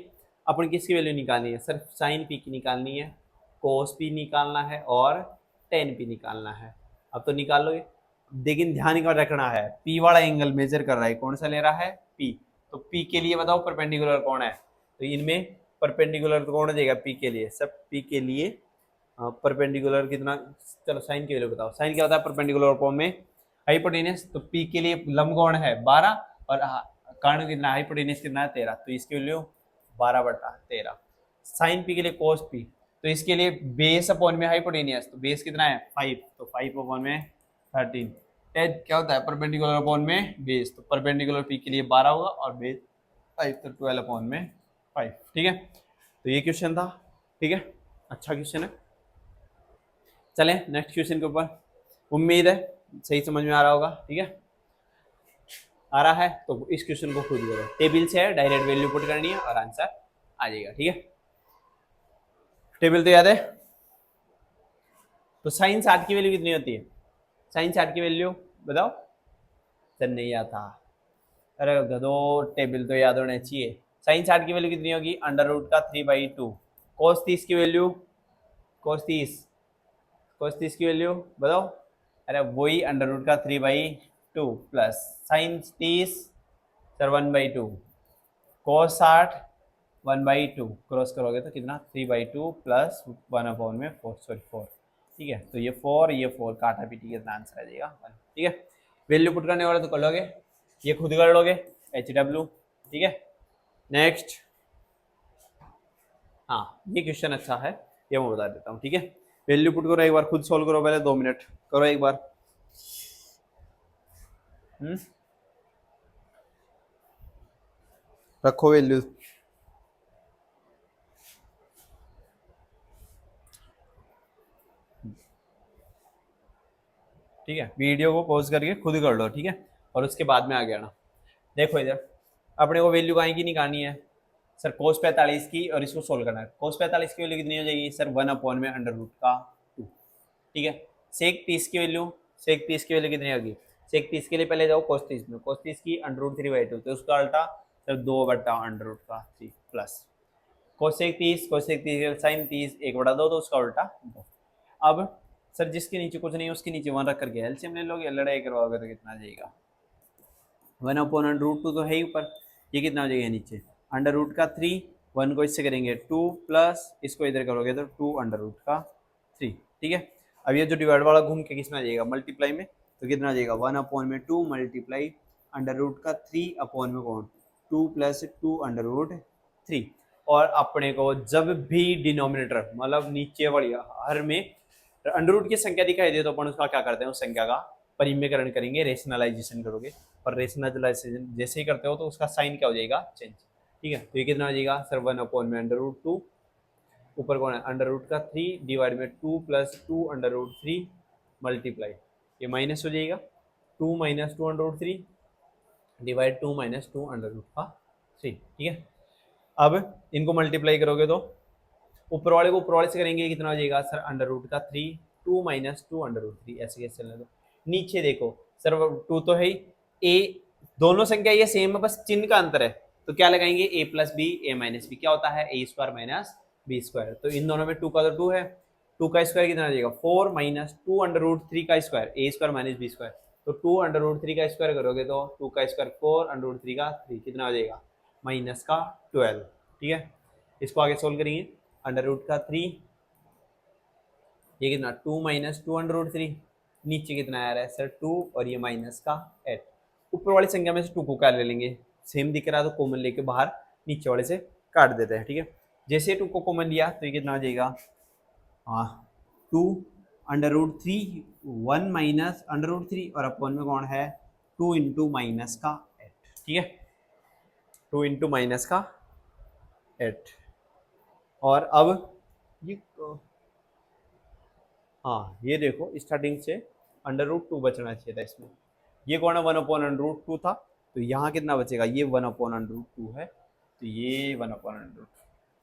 अपन किसकी वैल्यू निकालनी है, सिर्फ साइन पी की निकालनी है, कोस पी निकालना है और टेन पी निकालना है। अब तो निकाल लोगे, लेकिन ध्यान का रखना है पी वाला एंगल मेजर कर रहा है, कौन सा ले रहा है पी। तो पी के लिए बताओ परपेंडिकुलर कौन है, तो इनमें परपेंडिकुलर कौन हो जाएगा पी के लिए, सब पी के लिए परपेंडिकुलर कितना, चलो साइन की वैल्यू बताओ, साइन क्या होता है परपेंडिकुलर फॉर्म में हाइपोटेनस, तो पी के लिए लंब कोण है 12 और कर्ण कितना हाइपोटेनस कितना है 13, तो इसकी वैल्यू 12/13। साइन पी के लिए कोस पी, तो इसके लिए बेस अपॉन में हाइपोटेनियस, तो बेस कितना है 5, तो 5 अपॉन में 13। टेन क्या होता है परपेंडिकुलर अपॉन में बेस, तो परपेंडिकुलर पी के लिए 12 होगा और बेस 5, तो 12 अपॉन में 5। ठीक है, तो ये क्वेश्चन था। ठीक है, अच्छा क्वेश्चन है। चलें नेक्स्ट क्वेश्चन के ऊपर, उम्मीद है सही समझ में आ रहा होगा। ठीक है, आ रहा है तो इस क्वेश्चन को खुद करो, टेबल से है, डायरेक्ट वैल्यू पुट करनी है और आंसर आ जाएगा। ठीक है, टेबल तो याद है। तो साइन 60 की वैल्यू कितनी होती है, साइन 60 की वैल्यू बताओ, सर नहीं आता, अरे गधो टेबल तो याद होना चाहिए। साइन 60 की वैल्यू कितनी होगी √3/2। कोस 30 की वैल्यू, कोस 30 की वैल्यू बताओ, अरे वही √3/2 प्लस साइन 30 सर 1/2, कोस 60 1/2, क्रॉस करोगे तो कितना 3/2 प्लस 1/4, सॉरी 4। ठीक है, तो ये 4 ये 4 काटा पीटी कितना आंसर आ जाएगा 1। ठीक है, वैल्यू पुट करने वाले तो कर लोगे, ये खुद कर लोगे HW। ठीक है, नेक्स्ट, हाँ ये क्वेश्चन अच्छा है, ये मैं बता देता हूँ। ठीक है, वैल्यू पुट करो एक बार, खुद सोल्व करो, पहले 2 मिनट करो एक बार। रखो वैल्यू, ठीक है, वीडियो को पॉज करके खुद कर लो। ठीक है, और उसके बाद में आ गया ना, देखो इधर अपने को वैल्यू कहाँ की निकालनी है सर, कोस 45 की, और इसको सोल्व करना है। कोस 45 की वैल्यू कितनी हो जाएगी सर 1/√2। ठीक है, सेक 30 की वैल्यू, सेक 30 की वैल्यू कितनी होगी, सेक 30 के लिए पहले जाओ कोस 30 में, कोस 30 की √3/2, तो उसका अल्टा sir 2/√3 plus cosec 30, cosec 30 sine 30 1/2, तो उसका उल्टा 2। अब सर जिसके नीचे कुछ नहीं उसके नीचे 1 रख करके एलसीएम ले लोगे, लड़ाई करवाओगे तो कितना आ जाएगा 1/√2 तो है ही ऊपर, ये कितना हो जाएगा नीचे √3, 1 को इससे करेंगे 2 प्लस इसको इधर करोगे तो 2/√3। ठीक है, अब ये जो डिवाइड वाला घूम के कितना आ जाएगा मल्टीप्लाई में, तो कितना आ जाएगा 1/2 मल्टीप्लाई √3 अपॉन में कौन 2 प्लस 2/√3। और अपने को जब भी डिनोमिनेटर मतलब नीचे वाली हर में अंडर की संख्या दिखाई दे तो अपन उसका क्या करते हैं, उस संख्या का परिमेयकरण करेंगे, रेशनलाइजेशन करोगे, और रेशनलाइजेशन जैसे ही करते हो तो उसका साइन क्या हो जाएगा चेंज। ठीक है, तो ये कितना हो जाएगा सर 1/√2, ऊपर कौन है √3 डिवाइड में 2 प्लस 2/√3 मल्टीप्लाई, ये माइनस हो जाएगा 2 माइनस 2/√3 डिवाइड 2 माइनस 2/√3। ठीक है, अब इनको मल्टीप्लाई करोगे तो ऊपर वाले को ऊपर वाले से करेंगे, कितना हो जाएगा सर √3 2 माइनस 2/√3, ऐसे कैसे चलने दो। नीचे देखो सर 2 तो है ही, ए दोनों संख्या ये सेम है, बस चिन्ह का अंतर है, तो क्या लगाएंगे a plus B a minus B, क्या होता है a² माइनस b², तो इन दोनों में 2 का तो 2 है, 2 का स्क्वायर कितना हो जाएगा 4 माइनस 2/√3 का स्क्वायर a² माइनस b², तो 2/√3 का स्क्वायर करोगे तो 2 का स्क्वायर 4/√3 का 3, कितना हो जाएगा माइनस का 12। ठीक है, इसको आगे सोल्व करेंगे √3, ये कितना 2 माइनस 2/√3, नीचे कितना आ रहा है सर 2 और ये माइनस का 8, ऊपर वाली संख्या में से 2 को क्या ले लेंगे, सेम दिख रहा है तो कॉमन लेके बाहर नीचे वाले से काट देते हैं। ठीक है, जैसे 2 को कॉमन लिया तो ये कितना हो जाएगा 2/√3 1 माइनस √3 और अपॉन में कौन है 2 इंटू माइनस का 8। ठीक है, 2 इंटू माइनस का 8, और अब ये हाँ ये देखो स्टार्टिंग से √2 बचना चाहिए था इसमें, ये कौन है 1/√2 था, तो यहाँ कितना बचेगा ये 1/√2 है, तो ये 1/√2।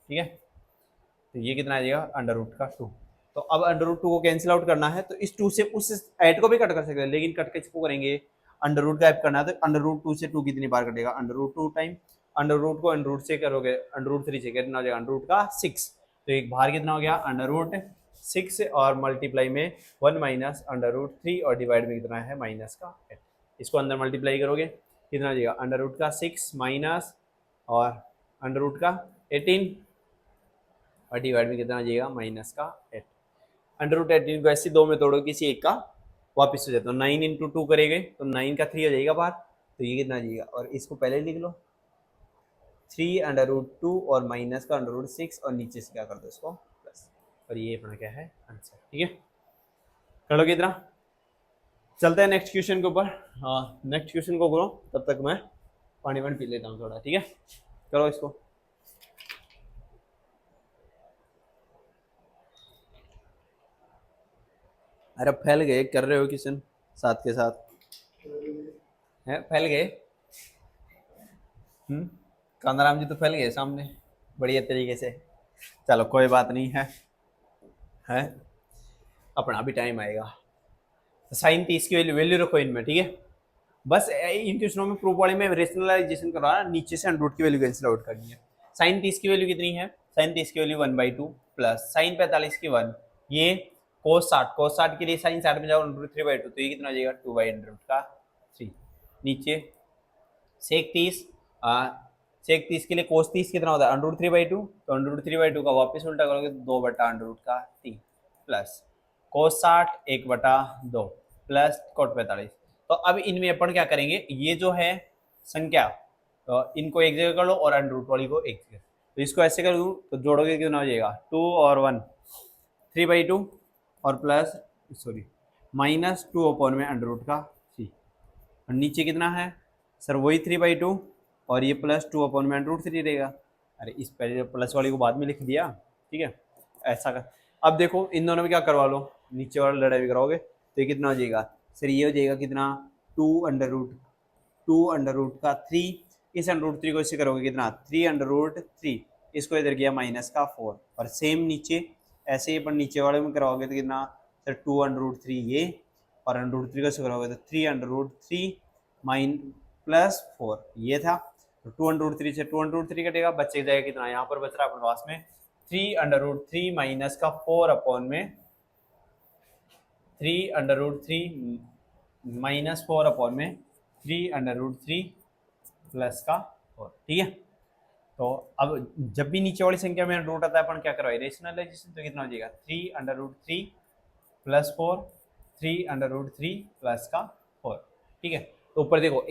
ठीक है, तो ये कितना आ जाएगा √2। तो अब अंडर रूट 2 को कैंसिल आउट करना है, तो इस 2 से उस 8 को भी कट कर सकते हैं, लेकिन कट के इसको करेंगे अंडर रूट गायब करना है, तो अंडर रूट 2 से 2 कितनी बार कटेगा, under root 2 time under root को अंडर रूट से करोगे, अंडर रूट 3 से कितना हो जाएगा, अंडर रूट का 6, तो एक बाहर कितना हो गया अंडर रूट 6 और मल्टीप्लाई में 1 माइनस अंडर रूट 3 और डिवाइड में कितना है माइनस का 8, इसको अंदर मल्टीप्लाई करोगे कितना हो जाएगा अंडर रूट का 6 माइनस और अंडर रूट का 18 और डिवाइड में कितना आ जाएगा माइनस का 8। अंडर रूट 18 को ऐसे दो में तोड़ो किसी एक का वापस हो जाता है, 9 इंटू 2 करेंगे तो 9 का 3 हो जाएगा बाहर, तो ये कितना आ जाएगा, और इसको पहले लिख लो 3 अंडर रूट 2 और माइनस का अंडर रूट 6 और नीचे से क्या कर दो इसको प्लस, और ये अपना क्या है आंसर। ठीक है, कर लोगे इतना। चलते हैं नेक्स्ट क्वेश्चन के ऊपर। हाँ नेक्स्ट क्वेश्चन को करो, तब तक मैं पानी वानी पी लेता हूँ थोड़ा। ठीक है, करो इसको। अरे फैल गए, कर रहे हो क्वेश्चन साथ के साथ है, फैल गए। कांदाराम जी तो फैल गए सामने बढ़िया तरीके से। चलो कोई बात नहीं है अपना भी टाइम आएगा। साइन 30 की वैल्यू रखो इनमें। ठीक है, बस इन क्वेश्चनों में प्रूफ वाले में रेशनलाइजेशन करवाना, नीचे से अंडर रूट की वैल्यू कैंसिल आउट करनी है। साइन 30 की वैल्यू कितनी है, साइन 30 की वैल्यू 1/2 प्लस साइन 45 की 1, ये कोस 60 के लिए साइन 60 में जाओ अंडर रूट 3/2, तो ये कितना हो जाएगा 2/√3। नीचे सेक 30 सेक 30 के लिए कोस 30 कितना होता है अंडर रूट 3/2, तो अंडर रूट 3/2 का वापस उल्टा करोगे 2/√3 प्लस कोस 60 1/2 प्लस कोट 45। तो अब इनमें अपन क्या करेंगे, ये जो है संख्या तो इनको एक जगह कर लो और अंडर रूट वाली को एक जगह, तो इसको ऐसे कर दूँ तो जोड़ोगे कितना हो जाएगा 2 और 1 3/2 और प्लस सॉरी माइनस 2 अपॉन में अंडर रूट का 3, और नीचे कितना है सर वही 3/2 और ये प्लस 2 अपॉन में अंडर रूट 3 रहेगा। अरे इस पहले प्लस वाली को बाद में लिख दिया। ठीक है, ऐसा कर। अब देखो इन दोनों में क्या करवा लो, नीचे वाला लड़ाई भी कराओगे तो ये कितना हो जाएगा सर, ये हो जाएगा कितना 2 अंडर रूट का 3, इस अंडर रूट 3 को इससे करोगे कितना 3 अंडर रूट 3, इसको इधर किया माइनस का 4, और सेम नीचे ऐसे ही अपन नीचे वाले में कराओगे तो कितना सर 2 अंडर रूट 3 ये, और अंडर रूट 3 को इससे करोगे तो 3 अंडर रूट 3 माइन प्लस 4 ये था, तो 2 अंडर रूट 3 से 2 अंडर रूट 3 कटेगा, बचे जाएगा कितना यहाँ पर बच रहा है अपने पास में 3 अंडर रूट 3 माइनस का 4 अपॉन में 3 अंडर रूट 3 माइनस 4 अपॉन में 3 अंडर रूट 3 प्लस का 4। ठीक है, तो अब जब भी नीचे वाली संख्या में रूट आता है अपन क्या करवाए रेशनलाइजेशन, तो कितना हो जाएगा 3 under root 3 plus 4 3 under root 3 plus का 4। ठीक है, तो ऊपर देखो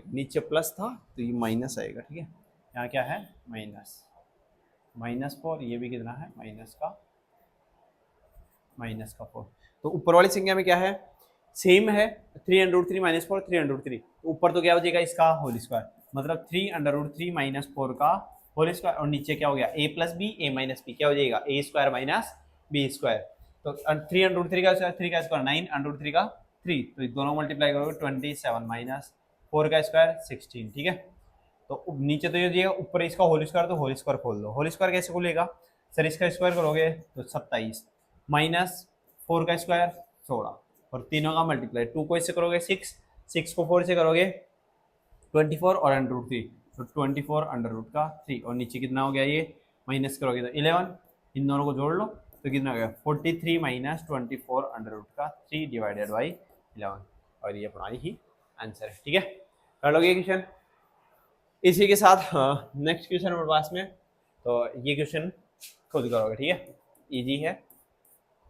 नीचे प्लस था तो ये माइनस आएगा। ठीक है, यहाँ क्या है -4, ये भी कितना है -4, तो ऊपर वाली संख्या में क्या है सेम है 3 अंडर रूट 3 -4 3 अंडर रूट 3, ऊपर तो क्या हो जाएगा इसका होल स्क्वायर, मतलब 3 अंडर रूट 3 -4 का होल स्क्वायर, और नीचे क्या हो गया a plus B a minus B, क्या हो जाएगा a square minus B square, तो 3 अंडर रूट 3 का स्क्वायर 3 का स्क्वायर 9 अंडर रूट 3 का 3, तो दोनों मल्टीप्लाई करोगे 27 माइनस 4 का स्क्वायर 16। ठीक है, तो नीचे तो ये दिएगा, ऊपर इसका होल स्क्वायर, तो होल स्क्वायर खोल दो। होल स्क्वायर कैसे खोलेगा सर, इसका स्क्वायर करोगे तो 27 माइनस 4 का स्क्वायर 16, और तीनों का मल्टीप्लाई 2 को इससे करोगे 6 को 4 से करोगे 24 और अंडर रूट 3, तो 24 अंडर रूट का 3, और नीचे कितना हो गया ये माइनस करोगे तो 11, इन दोनों को जोड़ लो तो कितना हो गया 43 माइनस 24 अंडर रूट का 3 डिवाइडेड बाई 11, और ये अपना ही आंसर है। ठीक है, कर लोगे क्वेश्चन। इसी के साथ नेक्स्ट क्वेश्चन हमारे पास में, तो ये क्वेश्चन खुद करोगे। ठीक है, इजी है,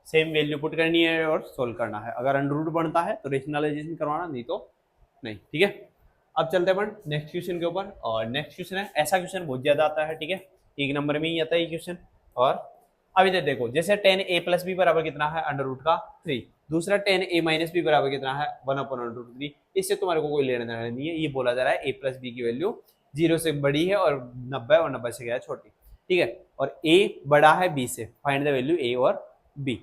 सेम वैल्यू पुट करनी है और सोल्व करना है, अगर अंडर रूट बनता है तो रेशनलाइजेशन करवाना, नहीं तो नहीं। ठीक है, अब चलते हैं अपन नेक्स्ट क्वेश्चन के ऊपर, और नेक्स्ट क्वेश्चन है, ऐसा क्वेश्चन बहुत ज्यादा आता है। ठीक है, एक नंबर में ही आता है ये क्वेश्चन। और अब इधर देखो, जैसे 10a प्लस बी बराबर कितना है अंडर रूट का 3, दूसरा 10a माइनस बी बराबर कितना है 1/√3, इससे तुम्हारे को कोई लेना देना नहीं है, ये बोला जा रहा है a प्लस बी की वैल्यू 0 से बड़ी है और 90 और 90 से क्या है छोटी। ठीक है, और a बड़ा है b से, फाइंड द वैल्यू a और b।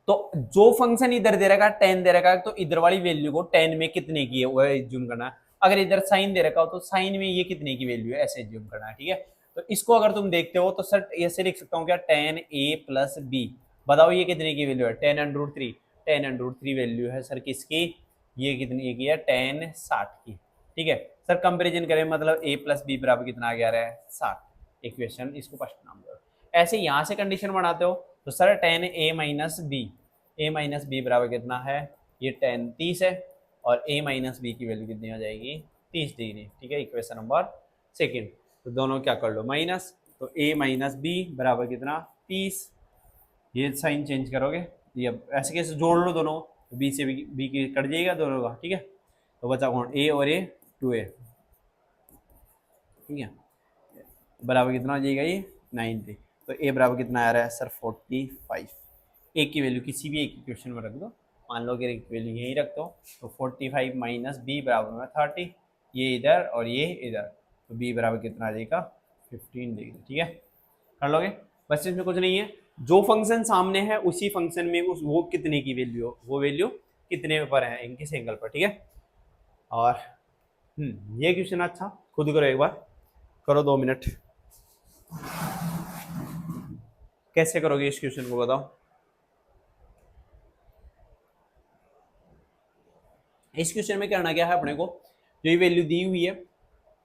तो जो फंक्शन इधर दे रखा है 10 दे रखा है, तो इधर वाली वैल्यू को 10 में कितने की है वो एज्यूम करना है। अगर इधर साइन दे रखा हो तो साइन में ये कितने की वैल्यू है ऐसे एज्यूम करना है। ठीक है, तो इसको अगर तुम देखते हो तो सर ऐसे लिख सकता हूँ क्या, tan a प्लस बी। बताओ ये कितने की वैल्यू है, tan√3। tan√3 वैल्यू है सर किसकी, ये कितनी की है, tan 60 की। ठीक है सर, कंपेरिजन करें मतलब a प्लस बी बराबर कितना आ गया रहा है, 60। इक्वेशन इसको फर्स्ट नाम दो। ऐसे यहाँ से कंडीशन बनाते हो तो sir tan a minus B, a minus B बराबर कितना है, ये tan 30 है, और a माइनस बी की वैल्यू कितनी हो जाएगी, 30 डिग्री। ठीक है, इक्वेशन नंबर सेकेंड। तो दोनों क्या कर लो माइनस, तो a माइनस बी बराबर कितना, 30। ये साइन चेंज करोगे, ये ऐसे कैसे जोड़ लो दोनों, तो बी से बी की कट जाएगा दोनों का। ठीक है, तो बचा कौन, a और a, 2a। ठीक है, बराबर कितना हो जाएगा ये, 90। तो a बराबर कितना आ रहा है सर, 45। a की वैल्यू किसी भी एक इक्वेशन में रख दो, मान लो कि एक वैल्यू यही रख दो, तो 45 माइनस बी बराबर में 30, ये इधर और ये इधर, तो b बराबर कितना आ जाएगा, 15 डिग्री। ठीक है, कर लोगे, बस इसमें कुछ नहीं है, जो फंक्शन सामने है उसी फंक्शन में उस वो कितने की वैल्यू हो, वो वैल्यू कितने पर है, किस एंगल पर। ठीक है, और ये क्वेश्चन अच्छा खुद करो एक बार, करो 2 मिनट। कैसे करोगे इस क्वेश्चन को बताओ। इस क्वेश्चन में करना क्या है अपने को, जो ये वैल्यू दी हुई है,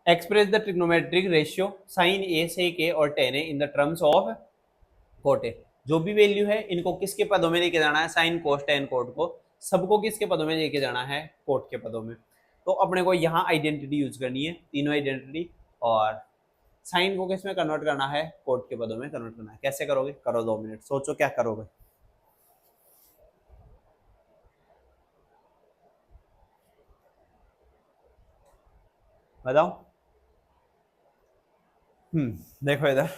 express the trigonometric ratio sine A sec A और tan A in the terms of cot A. जो भी वैल्यू है इनको किसके पदों में लेके जाना है, साइन कोस टेन कोट को, सबको किसके पदों में लेके जाना है, कोट के पदों में। तो अपने को यहाँ आइडेंटिटी यूज करनी है, तीनों आइडेंटिटी, और साइन को किस में कन्वर्ट करना है, कोट के पदों में कन्वर्ट करना है। कैसे करोगे, करो 2 मिनट, सोचो क्या करोगे, बताओ। देखो इधर,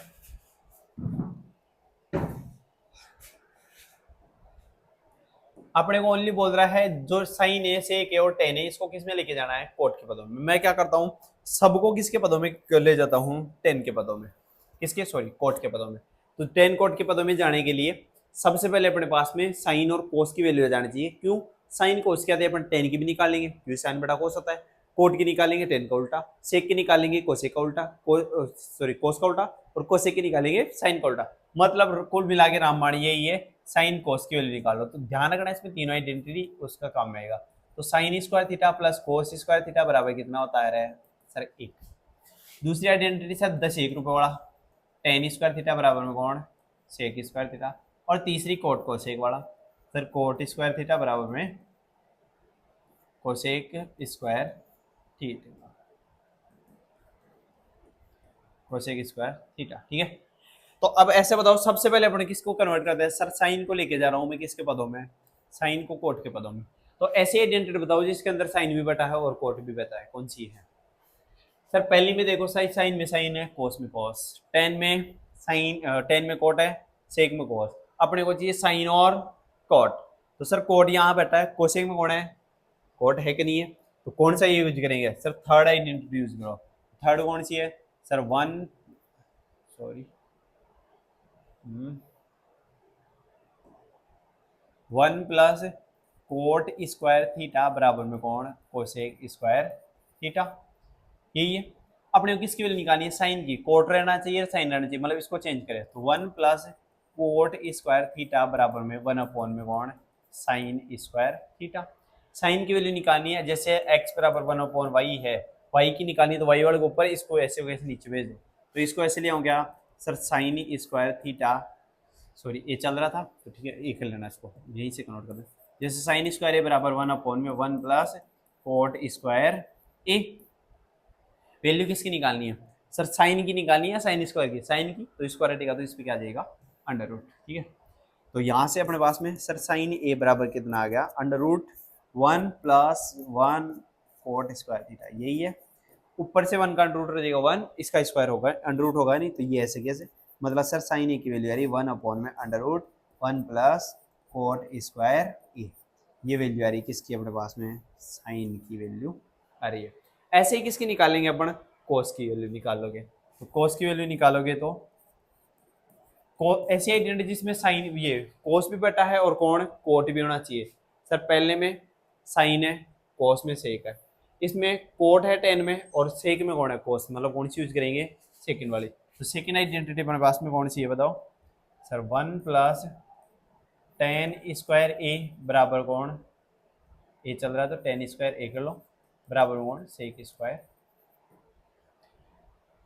अपने को ओनली बोल रहा है जो साइन ए से के और टेन ए, इसको किस में लेके जाना है, कोट के पदों में। मैं क्या करता हूँ, सबको किसके पदों में ले जाता हूँ, टेन के पदों में, किसके, सॉरी कोट के पदों में। तो टेन कोट के पदों में जाने के लिए सबसे पहले अपने पास में साइन और कोस की वैल्यू जानी चाहिए। क्यों, साइन कोस के आते अपन टेन की भी निकालेंगे क्योंकि साइन बटा कोस होता है, कोट की निकालेंगे टेन का उल्टा, सेक की निकालेंगे कोसेक का उल्टा, सॉरी कोस का उल्टा, और कोसेक की निकालेंगे साइन का उल्टा। मतलब कुल मिला के रामबाण यही है, साइन कोस की वैल्यू निकालो। तो ध्यान रखना इसमें तीनों आइडेंटिटी उसका काम आएगा। तो sign square theta plus cos square theta बराबर कितना होता है सर, 1। दूसरी आइडेंटिटी सर 10 1 रुपये वाला, टेन स्क्वायर थीटा बराबर में कौन, सेक स्क्वायर थीटा। और तीसरी कोट कोसेक वाला, सर कोट स्क्वायर थीटा बराबर में cosec square theta, cosec square theta. ठीक है, तो अब ऐसे बताओ, सबसे पहले अपने किसको कन्वर्ट करते हैं, सर साइन को लेके जा रहा हूं मैं किसके पदों में, साइन को कोट के पदों में। तो ऐसे आइडेंटिटी बताओ जिसके अंदर साइन भी बटा है और कोट भी बटा है, कौन सी है। सर पहली में देखो, साइन साइन में साइन है, कोस में कोस, टेन में साइन, टेन में कोट है, सेक में कोस। अपने को चाहिए साइन और कोट, तो सर कोट यहाँ बैठा है, कोसेक में कौन है, कोट है कि नहीं है। तो कौन सा ये यूज करेंगे सर, थर्ड आइडेंटिटी यूज करो। थर्ड कौन सी है sir, 1, sorry 1 plus cot square theta बराबर में कौन, कोसेक स्क्वायर थीटा। यही है, अपने को किसकी वैल्यू निकालनी है, साइन की। कोट रहना चाहिए, साइन रहना चाहिए, मतलब इसको चेंज करें तो 1 प्लस कोट स्क्वायर थीटा बराबर में 1 अपॉन में कौन, साइन स्क्वायर थीटा। साइन की वैल्यू निकालनी है, जैसे x बराबर 1 अपॉन वाई है, वाई की निकालनी है तो वाई वाले के ऊपर, इसको ऐसे वैसे नीचे भेज दो। तो इसको ऐसे ले आऊँ क्या sir, sine square theta, sorry ये चल रहा था तो ठीक है, ये कर लेना, इसको यहीं से कन्वर्ट कर दो। जैसे साइन स्क्वायर ए बराबर 1 अपॉन में 1 प्लस कोट स्क्वायर ए। वैल्यू किसकी निकालनी है सर, साइन की निकालनी है, साइन स्क्वायर की, साइन की तो स्क्वायर हटेगा तो इस पर क्या आ जाएगा, अंडर रूट। ठीक है, तो यहाँ से अपने पास में सर साइन ए बराबर कितना आ गया, under root 1 plus 1 cot square theta, यही है। ऊपर से 1 का अंडर रूट रहेगा 1, इसका स्क्वायर होगा, अंडर रूट होगा नहीं, तो ये ऐसे कैसे, मतलब सर साइन ए की वैल्यू आ रही है 1 अपॉन में under root 1 plus cot square A. ये वैल्यू आ रही है किसकी अपने पास में, साइन की वैल्यू आ रही है। ऐसे ही किसकी निकालेंगे अपन, कोस की वैल्यू निकालोगे। तो कोस की वैल्यू निकालोगे तो ऐसी आइडेंटिटी जिसमें साइन, ये कोस भी बटा है और कौन, कोट भी होना चाहिए। सर पहले में साइन है, कोस में सेक है, इसमें कोट है 10 में और सेक में कौन है, कोस, मतलब कौन सी यूज करेंगे, सेकंड वाली। तो सेकेंड आइडेंटिटी अपने पास में कौन सी है बताओ सर, 1 + tan² a बराबर कौन, ए चल रहा है तो tan² a कर लो, बराबर कौन sec²,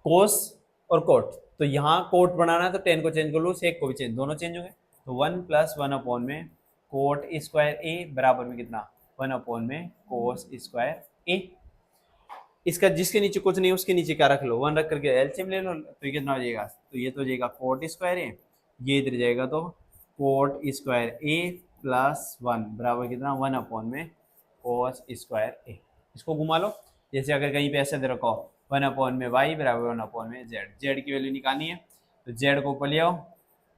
कोस और कोट, तो यहाँ कोट बनाना है तो टेन को चेंज कर लो, सेक को भी चेंज, दोनों चेंज हो गए, तो 1+1/कोट² a बराबर में कितना 1/कोस²a। इसका जिसके नीचे कुछ नहीं उसके नीचे क्या रख लो 1 रख करके एलसीएम ले लो, तो ये कितना हो जाएगा, तो ये तो हो जाएगा कोट²a, ये इधर जाएगा तो कोट²a + 1 बराबर कितना 1/कोस²a। इसको घुमा लो, जैसे अगर कहीं पे ऐसे दे रखो 1/y बराबर 1/z, जेड की वैल्यू निकालनी है तो जेड को ऊपर ले आओ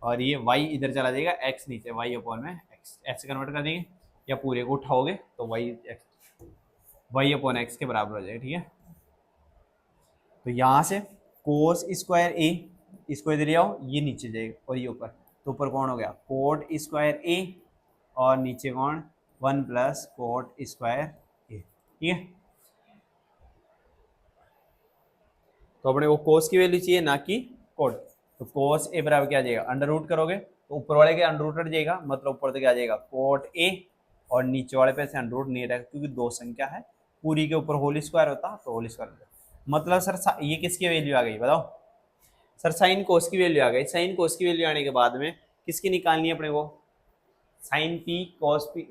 और ये y इधर चला जाएगा, x नीचे y/x ऐसे कन्वर्ट कर देंगे, या पूरे को उठाओगे तो y/x के बराबर हो जाएगा। ठीक है, तो यहाँ से कोस²a इसको इधर ले आओ, ये नीचे जाएगा और ये ऊपर, तो ऊपर कौन हो गया कोट²a और नीचे कौन 1+कोट²a। ठीक है, तो अपने को कोस की वैल्यू चाहिए ना कि कोट, तो कोस ए बराबर क्या आ जाएगा अंडर रूट करोगे तो ऊपर वाले के अंडर रूट हट जाएगा, मतलब ऊपर तो क्या आ जाएगा कोट ए और नीचे वाले पे से अंडर रूट नहीं रहेगा क्योंकि दो संख्या है, पूरी के ऊपर होल स्क्वायर होता तो होल स्क्वायर होता। मतलब सर ये किसकी वैल्यू आ गई बताओ सर, साइन कोस की वैल्यू आ गई। साइन कोस की वैल्यू आने के बाद में किसकी निकालनी है अपने को, sign P cos P,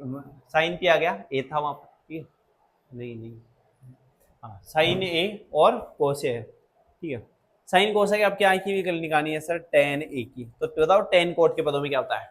sign P आ गया ए था वहां पर, ठीक है नहीं हाँ साइन ए और कोस ए है। ठीक है, साइन कोस है कि अब क्या की निकालनी है सर टेन ए की, तो बताओ टेन कोट के पदों में क्या होता है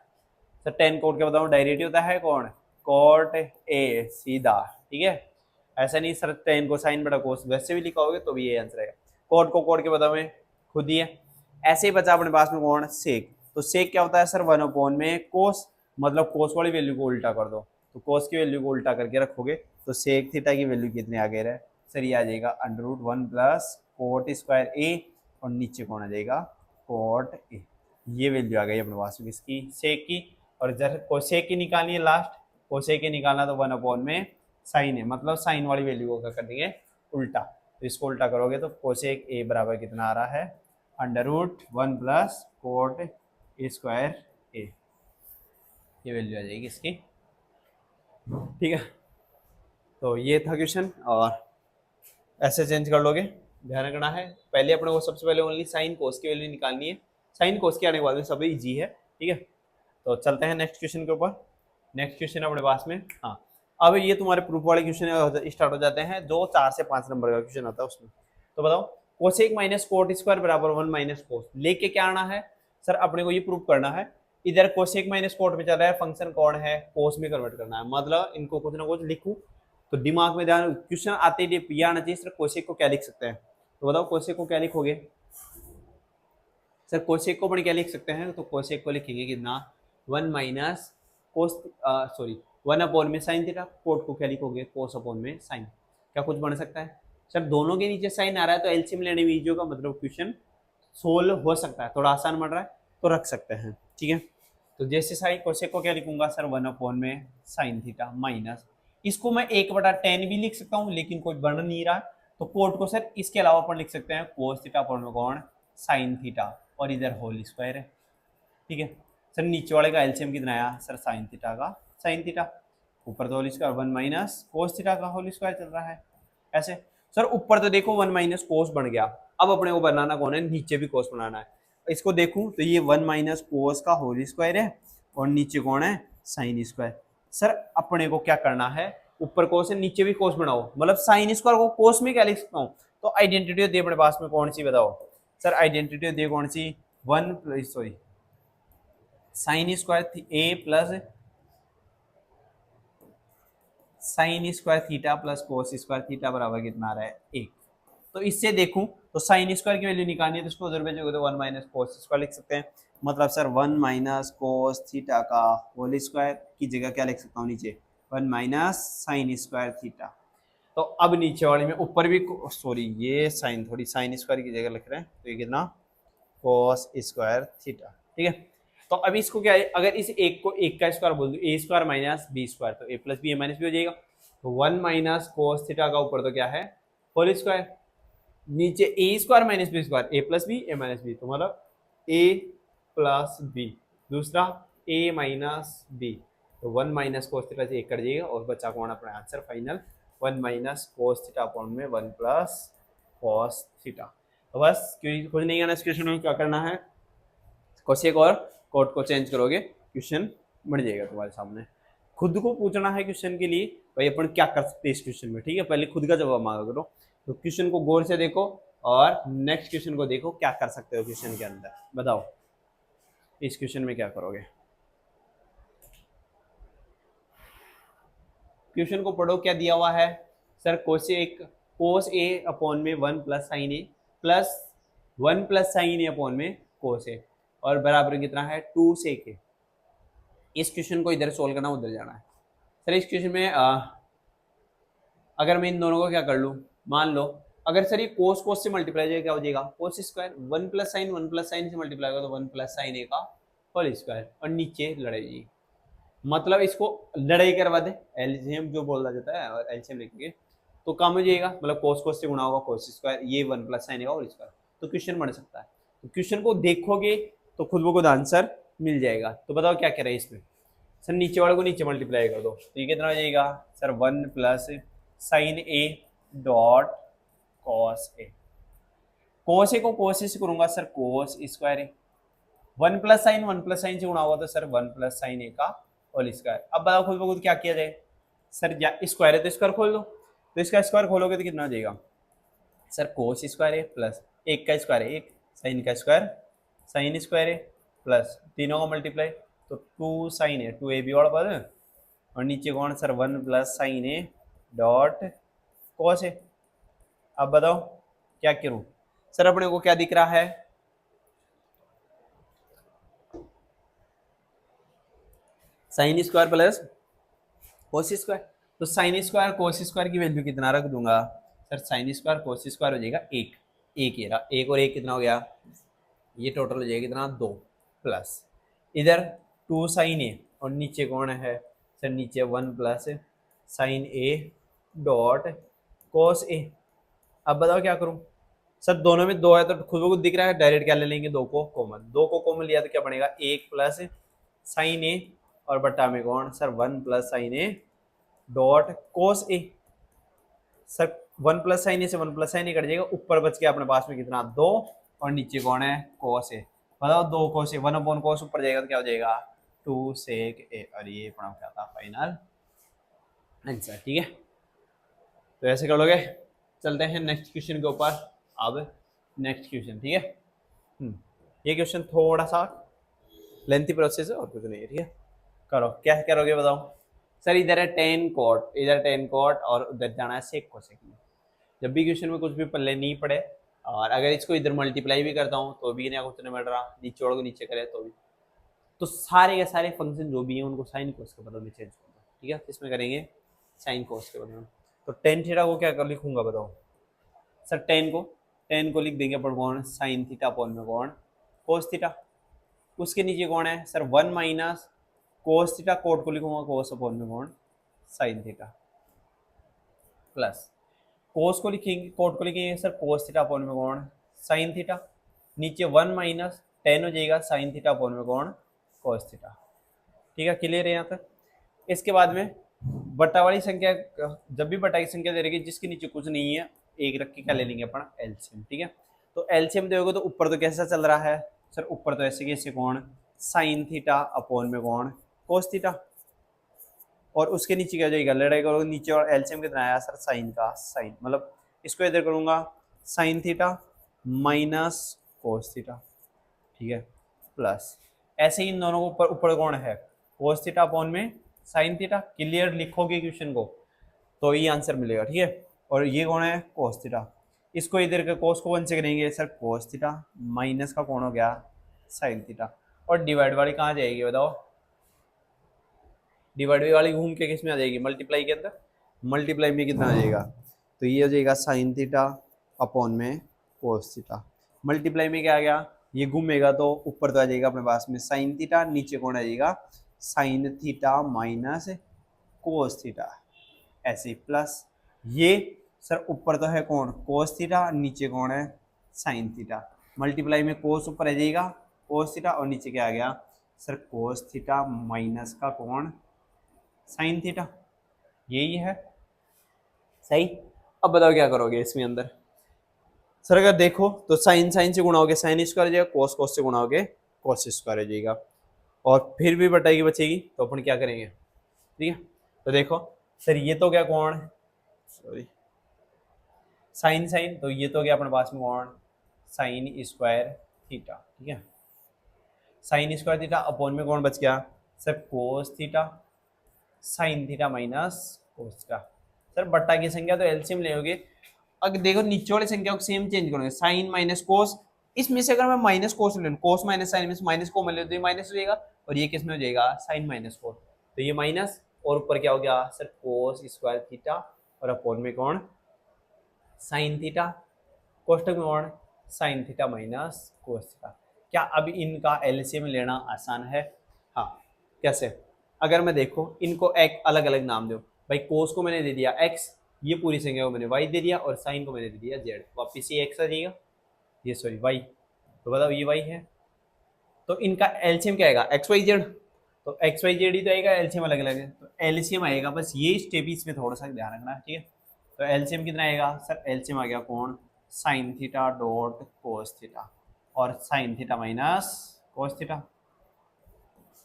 सर, टेन कोट के पदों में डायरेक्ट होता है कौन कोट ए सीधा। ठीक है, ऐसा नहीं सर टेन को साइन बटा कोस वैसे भी लिखाओगे तो भी ये आंसर है, कोट को कोट के पदों में खुद ही है। ऐसे ही बचा अपने पास में कौन सेक, तो सेक क्या होता है सर 1/, कोस मतलब कोस वाली वैल्यू को उल्टा कर दो, तो कोस की वैल्यू को उल्टा करके रखोगे तो सेक थीटा की वैल्यू कितने आगे रहे सर, ये आ जाएगा √1+कोट² और नीचे कौन आ जाएगा कोट ए, ये वैल्यू आ गई अपने पास में किसकी सेक की। और जब कोसेक की निकालनी है लास्ट, कोसेक की निकालना तो 1/, साइन है मतलब साइन वाली वैल्यू को क्या कर देंगे उल्टा, तो इसको उल्टा करोगे तो कोसेक ए बराबर कितना आ रहा है √1+कोट² ए, ये वैल्यू आ जाएगी इसकी। ठीक है, तो ये था क्वेश्चन और ऐसे चेंज कर लोगे, ध्यान रखना है पहले अपने को सबसे पहले ओनली साइन कोस की वैल्यू निकालनी है, साइन कोस के आने के बाद में सब इजी है। ठीक है, तो चलते हैं नेक्स्ट क्वेश्चन के ऊपर। नेक्स्ट क्वेश्चन अपने पास में हाँ, अब ये तुम्हारे प्रूफ वाले क्वेश्चन स्टार्ट हो जाते हैं जो 4 से 5 नंबर का क्वेश्चन आता है उसमें। तो बताओ कोसेक माइनस कोट² बराबर 1 - कोस, लेके क्या आना है सर, अपने को ये प्रूफ करना है इधर कोसेक माइनस कोट में चल रहा है, फंक्शन कौन है कोस में कन्वर्ट करना है, मतलब इनको कुछ ना कुछ लिखूं तो दिमाग में ध्यान क्वेश्चन आते ही ये आना चाहिए सर कोसेक को क्या लिख सकते हैं, तो बताओ कोसेक को क्या लिखोगे सर, कोसेक को अपन क्या लिख सकते हैं, तो कोसेक को लिखेंगे कितना 1 - कोस सॉरी 1/में साइन थीटा, कोट को क्या लिखोगे कोस/में साइन, क्या कुछ बन सकता है सर, दोनों के नीचे साइन आ रहा है तो एलसीएम लेने में इजी होगा, मतलब क्वेश्चन सोल्व हो सकता है, थोड़ा आसान बन रहा है तो रख सकते हैं। ठीक है, तो जैसे साइन कोसेक को क्या लिखूंगा सर 1/में साइन थीटा माइनस, इसको मैं 1/10 भी लिख सकता हूँ लेकिन कोई बन नहीं रहा, तो कोट को सर इसके अलावा अपन लिख सकते हैं कोस थीटा अपॉन में कौन साइन थीटा और इधर होल स्क्वायर है। ठीक है सर, नीचे वाले का एलसीएम कितना आया सर साइन थीटा का साइन थीटा, ऊपर तो होल स्क्वायर 1 - कोस थीटा का होल स्क्वायर चल रहा है ऐसे। सर ऊपर तो देखो 1 - कोस बन गया, अब अपने को बनाना कौन है नीचे भी कोस बनाना है, इसको देखूं तो ये 1 - कोस का होल स्क्वायर है और नीचे कौन है साइन स्क्वायर। सर अपने को क्या करना है ऊपर कोस है नीचे भी कोस बनाओ, मतलब साइन स्क्वायर को कोस में क्या लिख सकता हूँ, तो आइडेंटिटी दे अपने पास में कौन सी बताओ सर, आइडेंटिटी दे कौन सी sine square A plus sine square theta plus cos square theta बराबर कितना आ रहा है 1। तो इससे देखूं तो साइन स्क्वायर की वैल्यू निकालनी है तो इसको उधर भेजोगे तो 1 - कोस स्क्वायर लिख सकते हैं, मतलब सर 1 - कोस थीटा का होल स्क्वायर की जगह क्या लिख सकता हूँ नीचे 1 - साइन स्क्वायर थीटा। तो अब नीचे वाले में ऊपर भी सॉरी ये साइन थोड़ी साइन स्क्वायर की जगह लिख रहे हैं तो ये कितना कोस स्क्वायर थीटा। ठीक है, तो अभी इसको क्या है अगर इस एक को एक का स्क्वायर बोल दो a² - b² तो a + b a - b हो जाएगा, तो 1 - कोस थीटा का ऊपर तो क्या है होल स्क्वायर, नीचे ए square minus B square, A plus B A minus B, तो मतलब ए प्लस बी, दूसरा ए माइनस बी, तो 1 माइनस कोस थीटा से 1 कट जाएगा और बचा कौन अपना answer final 1 minus cos theta upon में 1 प्लस कॉस थीटा। तो बस कुछ नहीं करना इस क्वेश्चन में, क्या करना है कोसेक और कोट को चेंज करोगे क्वेश्चन बन जाएगा तुम्हारे सामने। खुद को पूछना है क्वेश्चन के लिए भाई अपन क्या कर सकते हैं इस क्वेश्चन में, ठीक है, पहले खुद का जवाब मांगा करो। तो क्वेश्चन को गौर से देखो और नेक्स्ट क्वेश्चन को देखो क्या कर सकते हो क्वेश्चन के अंदर, बताओ इस क्वेश्चन में क्या करोगे। क्वेश्चन को पढ़ो, क्या दिया हुआ है सर, कोस ए अपॉन में 1 प्लस साइन ए प्लस 1 प्लस साइन ए अपॉन में कोस ए और बराबर कितना है 2 सेक ए। इस क्वेश्चन को इधर सोल्व करना, उधर जाना है सर। इस क्वेश्चन में अगर मैं इन दोनों को क्या कर लूँ, मान लो अगर सर ये कोस कोस से मल्टीप्लाई जाएगा क्या हो जाएगा कोस स्क्वायर, 1 प्लस साइन से मल्टीप्लाई होगा तो 1 प्लस साइन ए का होल स्क्वायर और नीचे लड़ाई, मतलब इसको लड़ाई करवा दे, एलसीएम जो बोला जाता है और एलसीएम लिखेंगे तो कम हो जाएगा, मतलब कोस कोस से गुणा होगा कोस स्क्वायर, ये 1 प्लस साइन ए का होल स्क्वायर, तो क्वेश्चन बन सकता है। तो क्वेश्चन को देखोगे तो खुद ब खुद आंसर मिल जाएगा। तो बताओ क्या कह रहे हैं इसमें सर, नीचे वाले को नीचे मल्टीप्लाई कर दो तो ये कितना हो जाएगा sir 1 plus sine A dot cos A, cos A को कोस ए से करूंगा sir cos square A, 1 plus sine से गुणा होगा तो सर 1 प्लस साइन ए का होल स्क्वायर। अब बताओ खुद ब खुद क्या किया जाए सर, स्क्वायर है तो स्क्वायर खोल दो, तो इसका स्क्वायर खोलोगे तो कितना हो जाएगा sir cos square A plus 1 का स्क्वायर है 1, साइन का square sine square A plus तीनों का मल्टीप्लाई तो 2 साइन ए 2 ए बी और पद और नीचे कौन sir 1 plus sine A dot cos A. अब बताओ क्या करूं सर, अपने को क्या दिख रहा है sine square plus cos square, तो साइन स्क्वायर कोस स्क्वायर की वैल्यू कितना रख दूंगा sir, sine square cos square हो जाएगा 1, एक ये रहा 1 और 1 कितना हो गया, ये टोटल हो जाएगा कितना 2 प्लस इधर 2 साइन ए और नीचे कौन है सर, नीचे 1 plus sine A dot cos ए। अब बताओ क्या करूं सर, दोनों में 2 है तो खुद ब खुद दिख रहा है, डायरेक्ट क्या ले लेंगे 2 को कॉमन, 2 को कॉमन लिया तो क्या बनेगा 1 प्लस साइन ए और बट्टा में कौन sir 1 plus sine A dot cos A. Sir 1 plus sine A से 1 प्लस साइन ए कट जाएगा, ऊपर बच गया अपने पास में कितना 2 और नीचे कौन है कोस ए, बताओ 2 कोस ए 1 अपॉन कोस ऊपर जाएगा तो क्या हो जाएगा 2 सेक ए, और ये अपना क्या था फाइनल आंसर, ठीक है। तो ऐसे कर लोगे, चलते हैं नेक्स्ट क्वेश्चन के ऊपर। अब नेक्स्ट क्वेश्चन, ठीक है, ये क्वेश्चन थोड़ा सा लेंथी प्रोसेस है और कुछ नहीं है, ठीक है। करो, क्या करोगे बताओ सर, इधर है टेन कोट, इधर टेन कोट और उधर जाना है सेक कोसेक में। जब भी क्वेश्चन में कुछ भी पल्ले नहीं पड़े और अगर इसको इधर मल्टीप्लाई भी करता हूँ तो भी नहीं कुछ नहीं मिल रहा, नीचे को नीचे करे तो भी, तो सारे के सारे फंक्शन जो भी हैं उनको साइन कोस के बदल में चेंज करूँगा, ठीक है। इसमें करेंगे साइन कोस के बदल में, तो टेन थीटा को क्या कर लिखूंगा बताओ सर, टेन को लिख देंगे पर कौन साइन थीटा अपॉन में कौन कोस थीटा, उसके नीचे कौन है sir 1 minus cos theta, cot को लिखूंगा कोस अपॉन में कौन साइन थीटा प्लस कोस को लिखेंगे कोट को लिखेंगे सर कोस थीटा अपॉन में कौन साइन थीटा, नीचे 1 माइनस टेन हो जाएगा साइन थीटा अपॉन में कौन कोस थीटा, ठीक है, क्लियर है यहाँ तक। इसके बाद में बटा वाली संख्या, जब भी बटा की संख्या दे रही है जिसके नीचे कुछ नहीं है एक रख के क्या ले लेंगे अपन एलसीएम, ठीक है। तो एलसीएम दोगे तो ऊपर तो कैसा चल रहा है सर, ऊपर तो ऐसे कैसे कौन साइन थीटा अपॉन में कौन कोस थीटा, और उसके नीचे क्या हो जाएगा लड़ाई करोगे नीचे, और एलसीएम कितना आया सर साइन का साइन, मतलब इसको इधर करूंगा sign theta minus cos theta, ठीक है, प्लस ऐसे ही इन दोनों को ऊपर ऊपर कौन है कोस थीटा अपॉन में साइन थीटा, क्लियर लिखोगे क्वेश्चन को तो ये आंसर मिलेगा, ठीक है। और ये कौन है कोस थीटा, इसको इधर के कोस को वन से करेंगे सर कोस थीटा माइनस का कौन हो गया साइन थीटा, और डिवाइड वाली कहाँ जाएगी बताओ, डिवाइड वाली घूम के किस में आ जाएगी मल्टीप्लाई के अंदर, मल्टीप्लाई में कितना आ जाएगा तो ये हो जाएगा साइन थीटा अपॉन में कोस थीटा, मल्टीप्लाई में क्या आ गया ये घूमेगा तो ऊपर तो आ जाएगा अपने पास में साइन थीटा, नीचे कौन आ जाएगा sign theta minus cos theta, ऐसे प्लस ये सर ऊपर तो है कौन कोस थीटा, नीचे कौन है साइन थीटा, मल्टीप्लाई में कोस ऊपर आ जाएगा कोस थीटा और नीचे क्या आ गया सर कोस थीटा माइनस का कौन साइन थीटा, यही है सही। अब बताओ क्या करोगे इसमें अंदर। सर अगर देखो तो साइन साइन से गुणा हो गया साइन स्क्वायर हो जाएगा, कोस कोस से गुणा हो गया कोस स्क्वायर हो जाएगा, और फिर भी बटाएगी बचेगी तो अपन क्या करेंगे, ठीक है। तो देखो सर ये तो क्या कौन सॉरी साइन साइन, तो ये तो गया अपने पास में कौन साइन स्क्वायर थीटा, ठीक है। साइन स्क्वायर थीटा अपॉन में कौन बच गया sir cos theta sine theta minus कोस का। सर बट्टा की संख्या तो एलसीएम लेोगे, अगर देखो नीचे वाली संख्या को सेम चेंज करोगे साइन माइनस कोस, इसमें से अगर मैं माइनस कोस ले लूं कोस माइनस साइन में से माइनस को मैं ले तो ये माइनस हो जाएगा, और ये किस में हो जाएगा साइन माइनस कोस, तो ये माइनस और ऊपर क्या हो गया सर कोस स्क्वायर थीटा और अपॉन में कौन साइन थीटा, कोष्टक में कौन sine theta minus cos theta. क्या अब इनका एलसीएम लेना आसान है, हाँ कैसे, अगर मैं देखो इनको एक अलग अलग नाम दो, भाई कोस को मैंने दे दिया x, ये पूरी संख्या को मैंने y दे दिया, और साइन को मैंने दे दिया z, वापिस ये x आ जाएगा, ये सॉरी y, तो बताओ ये y है, तो इनका एलसीएम क्या आएगा एक्स वाई जेड, तो एक्स वाई जेड ही तो आएगा, एलसीएम अलग अलग है तो एलसीएम आएगा, बस ये स्टेप इसमें थोड़ा सा ध्यान रखना, ठीक है। तो एलसीएम कितना आएगा सर एलसीएम आ गया कौन sine theta dot cos theta और sine theta minus cos theta.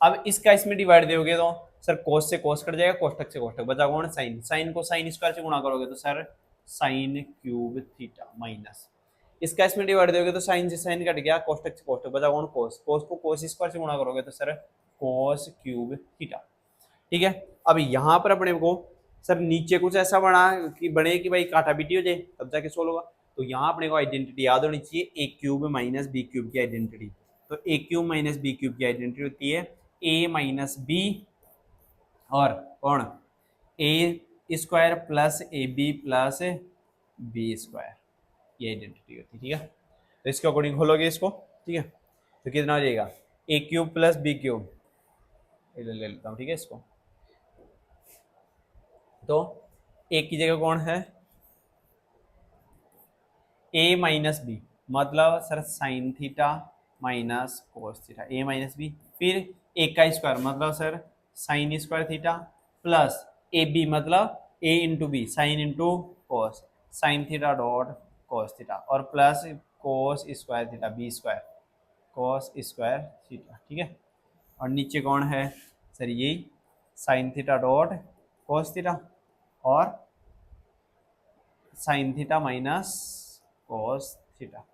अब इसका इसमें डिवाइड दोगे तो सर कोस से कोस कट जाएगा, कोष्टक से कोष्टक बचा कौन साइन, साइन को साइन स्क्वायर से गुणा करोगे तो sir sine cube theta minus, इसका इसमें डिवाइड दोगे तो साइन से साइन कट गया, कोष्टक से कोष्टक बचा कौन कोस, कोस को कोस स्क्वायर से गुणा करोगे तो सर कोस क्यूब थीटा, ठीक है। अब यहाँ पर अपने को सर नीचे कुछ ऐसा बने कि भाई काटा पीटी हो जाए तब जाके सोल्व होगा, तो यहाँ अपने को आइडेंटिटी याद होनी चाहिए A cube minus B cube की आइडेंटिटी, तो A cube minus B cube की आइडेंटिटी होती है ए माइनस बी और कौन A square plus A B plus B square, ये आइडेंटिटी होती है, ठीक है। तो इसके अकॉर्डिंग खोलोगे इसको, ठीक है, तो कितना हो जाएगा ए क्यूब प्लस बी क्यूब, ले लेता हूँ, ठीक है इसको, तो एक की जगह कौन है ए माइनस बी, मतलब sir sine theta minus cos theta, A minus B, फिर ए का स्क्वायर मतलब sir sine square theta plus A B मतलब A into B sine into cos sine theta dot cos theta और plus cos square theta B square cos square theta, ठीक है। और नीचे कौन है सर यही sine theta dot cos theta और sine theta minus cos theta.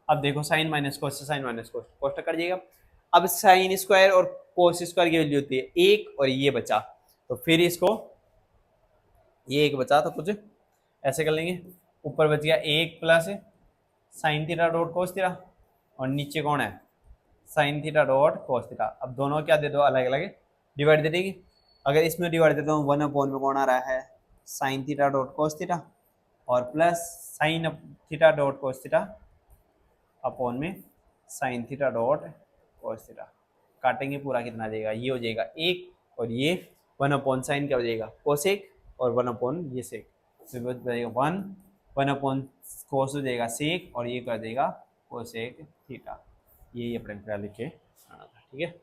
अब देखो साइन माइनस कोस से साइन माइनस कोस कोष्टक कट जाएगा, अब साइन स्क्वायर और कोस स्क्वायर की वैल्यू होती है एक और ये बचा, तो फिर इसको ये एक बचा तो कुछ ऐसे कर लेंगे, ऊपर बच गया एक plus sine theta dot cos theta और नीचे कौन है sine theta dot cos theta. अब दोनों क्या दे दो अलग अलग डिवाइड दे देगी, अगर इसमें डिवाइड देता हूँ वन अपॉन में कौन आ रहा है sine theta dot cos theta और plus sine theta dot cos theta upon में sine theta dot cos theta, काटेंगे पूरा कितना आ जाएगा ये हो जाएगा एक और ये वन अपॉन साइन क्या हो जाएगा कोसेक और वन अपॉन ये सेक, तो हो जाएगा वन अपॉन कोस हो जाएगा सेक और ये कर देगा कोसेक थीटा, यही अपने क्या लिखे आना था, ठीक है।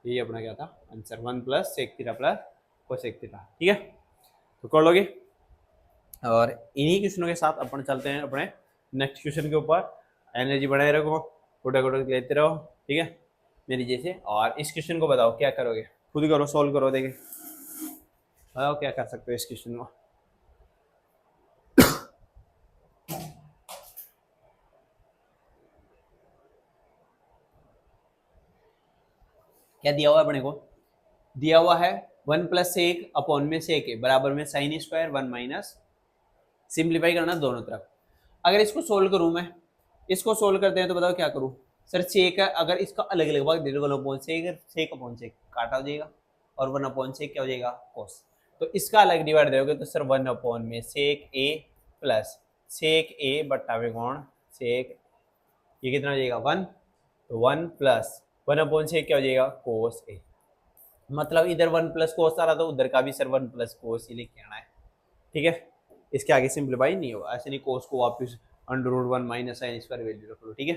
यही अपना क्या था answer one plus sec theta plus cosec theta, ठीक है, तो कर लोगे। और इन्हीं क्वेश्चनों के साथ अपन चलते हैं अपने नेक्स्ट क्वेश्चन के ऊपर, एनर्जी बढ़ाए रखो कोटा लेते रहो, ठीक है मेरी जैसे। और इस क्वेश्चन को बताओ क्या करोगे, खुद करो सॉल्व करो, देखे बताओ क्या कर सकते हो इस क्वेश्चन को। क्या दिया हुआ है अपने को, दिया हुआ है वन प्लस सेक अपॉन में सेक है बराबर में sine square one minus, simplify करना दोनों तरफ। अगर इसको सोल्व करूं मैं, इसको सोल्व करते हैं तो बताओ क्या करूं सर सेक है, अगर इसका अलग अलग भाग दे दो वन अपॉन सेक सेक अपॉन सेक काटा हो जाएगा और वन अपॉन सेक क्या हो जाएगा कोस, तो इसका अलग डिवाइड दोगे तो सर वन अपॉन में सेक ए प्लस सेक ए बट्टा में कौन सेक, ये कितना हो जाएगा वन, तो one plus one upon sec क्या हो जाएगा कोस ए, मतलब इधर वन प्लस कोस आ रहा था उधर का भी सर वन प्लस कोस ही लेके आना है, ठीक है। इसके आगे सिंप्लीफाई नहीं होगा, ऐसे नहीं कोस को वापस under root 1 minus sine square value रख लो, ठीक है।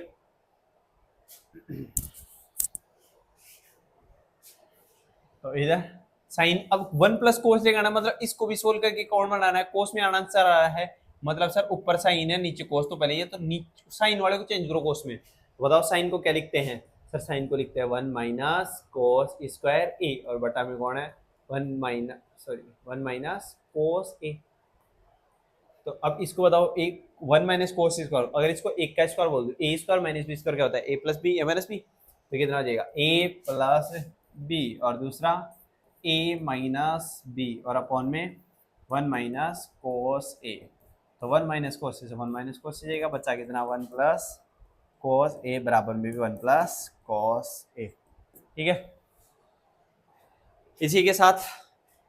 तो इधर साइन अब 1 प्लस कोस लेगा ना, मतलब इसको भी सोल्व करके कौन बनाना है, कोस में आना आंसर आ रहा है, मतलब सर ऊपर साइन है नीचे कोस, तो पहले ये तो नीचे साइन वाले को चेंज करो कोस में। तो बताओ साइन को क्या लिखते हैं सर, साइन को लिखते हैं 1 माइनस कोस स्क्वायर ए, और बटा में कौन है 1 माइनस कोस ए। तो अब इसको बताओ, एक 1 माइनस कोस स्क्वायर, अगर इसको एक का स्क्वायर बोल दो, ए स्क्वायर माइनस बी स्क्वायर क्या होता है, ए plus B A minus B, तो कितना हो जाएगा ए प्लस बी, और दूसरा ए माइनस बी, और अपॉन में 1 माइनस कोस ए। तो 1 माइनस कोस से 1 माइनस कोस से जाएगा, बच्चा कितना 1 प्लस कोस ए, बराबर में भी 1 प्लस कोस ए, ठीक है। इसी के साथ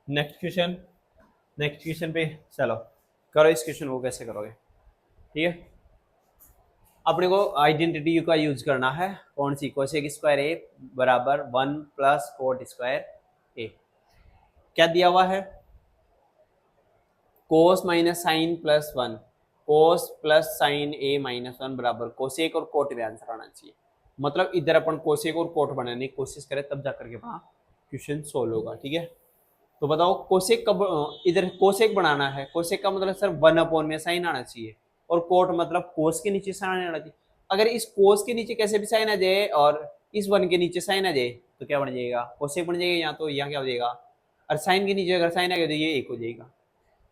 नेक्स्ट क्वेश्चन पे चलो करो, इस क्वेश्चन को कैसे करोगे, ठीक है। अपने को आइडेंटिटी का यूज करना है, कौन सी, कोसेक स्क्वायर ए बराबर 1 प्लस कोट स्क्वायर ए। क्या दिया हुआ है, कोस माइनस साइन प्लस 1, कोस प्लस साइन ए माइनस 1 बराबर कोसेक और कोट में आंसर आना चाहिए। मतलब इधर अपन कोसेक और कोट बनाने की कोशिश करें, तब जाकर के वहां क्वेश्चन सोल्व होगा, ठीक है। तो बताओ कोसेक कब, इधर कोसेक बनाना है, कोसेक का मतलब सर 1 अपॉन में साइन आना चाहिए, और कोट मतलब कोस के नीचे साइन आना चाहिए। अगर इस कोस के नीचे कैसे भी साइन आ जाए और इस 1 के नीचे साइन आ जाए तो क्या बन जाएगा, कोसेक बन जाएगा, यहाँ तो यहाँ क्या हो जाएगा, और साइन के नीचे अगर साइन आ गया तो ये 1 हो जाएगा।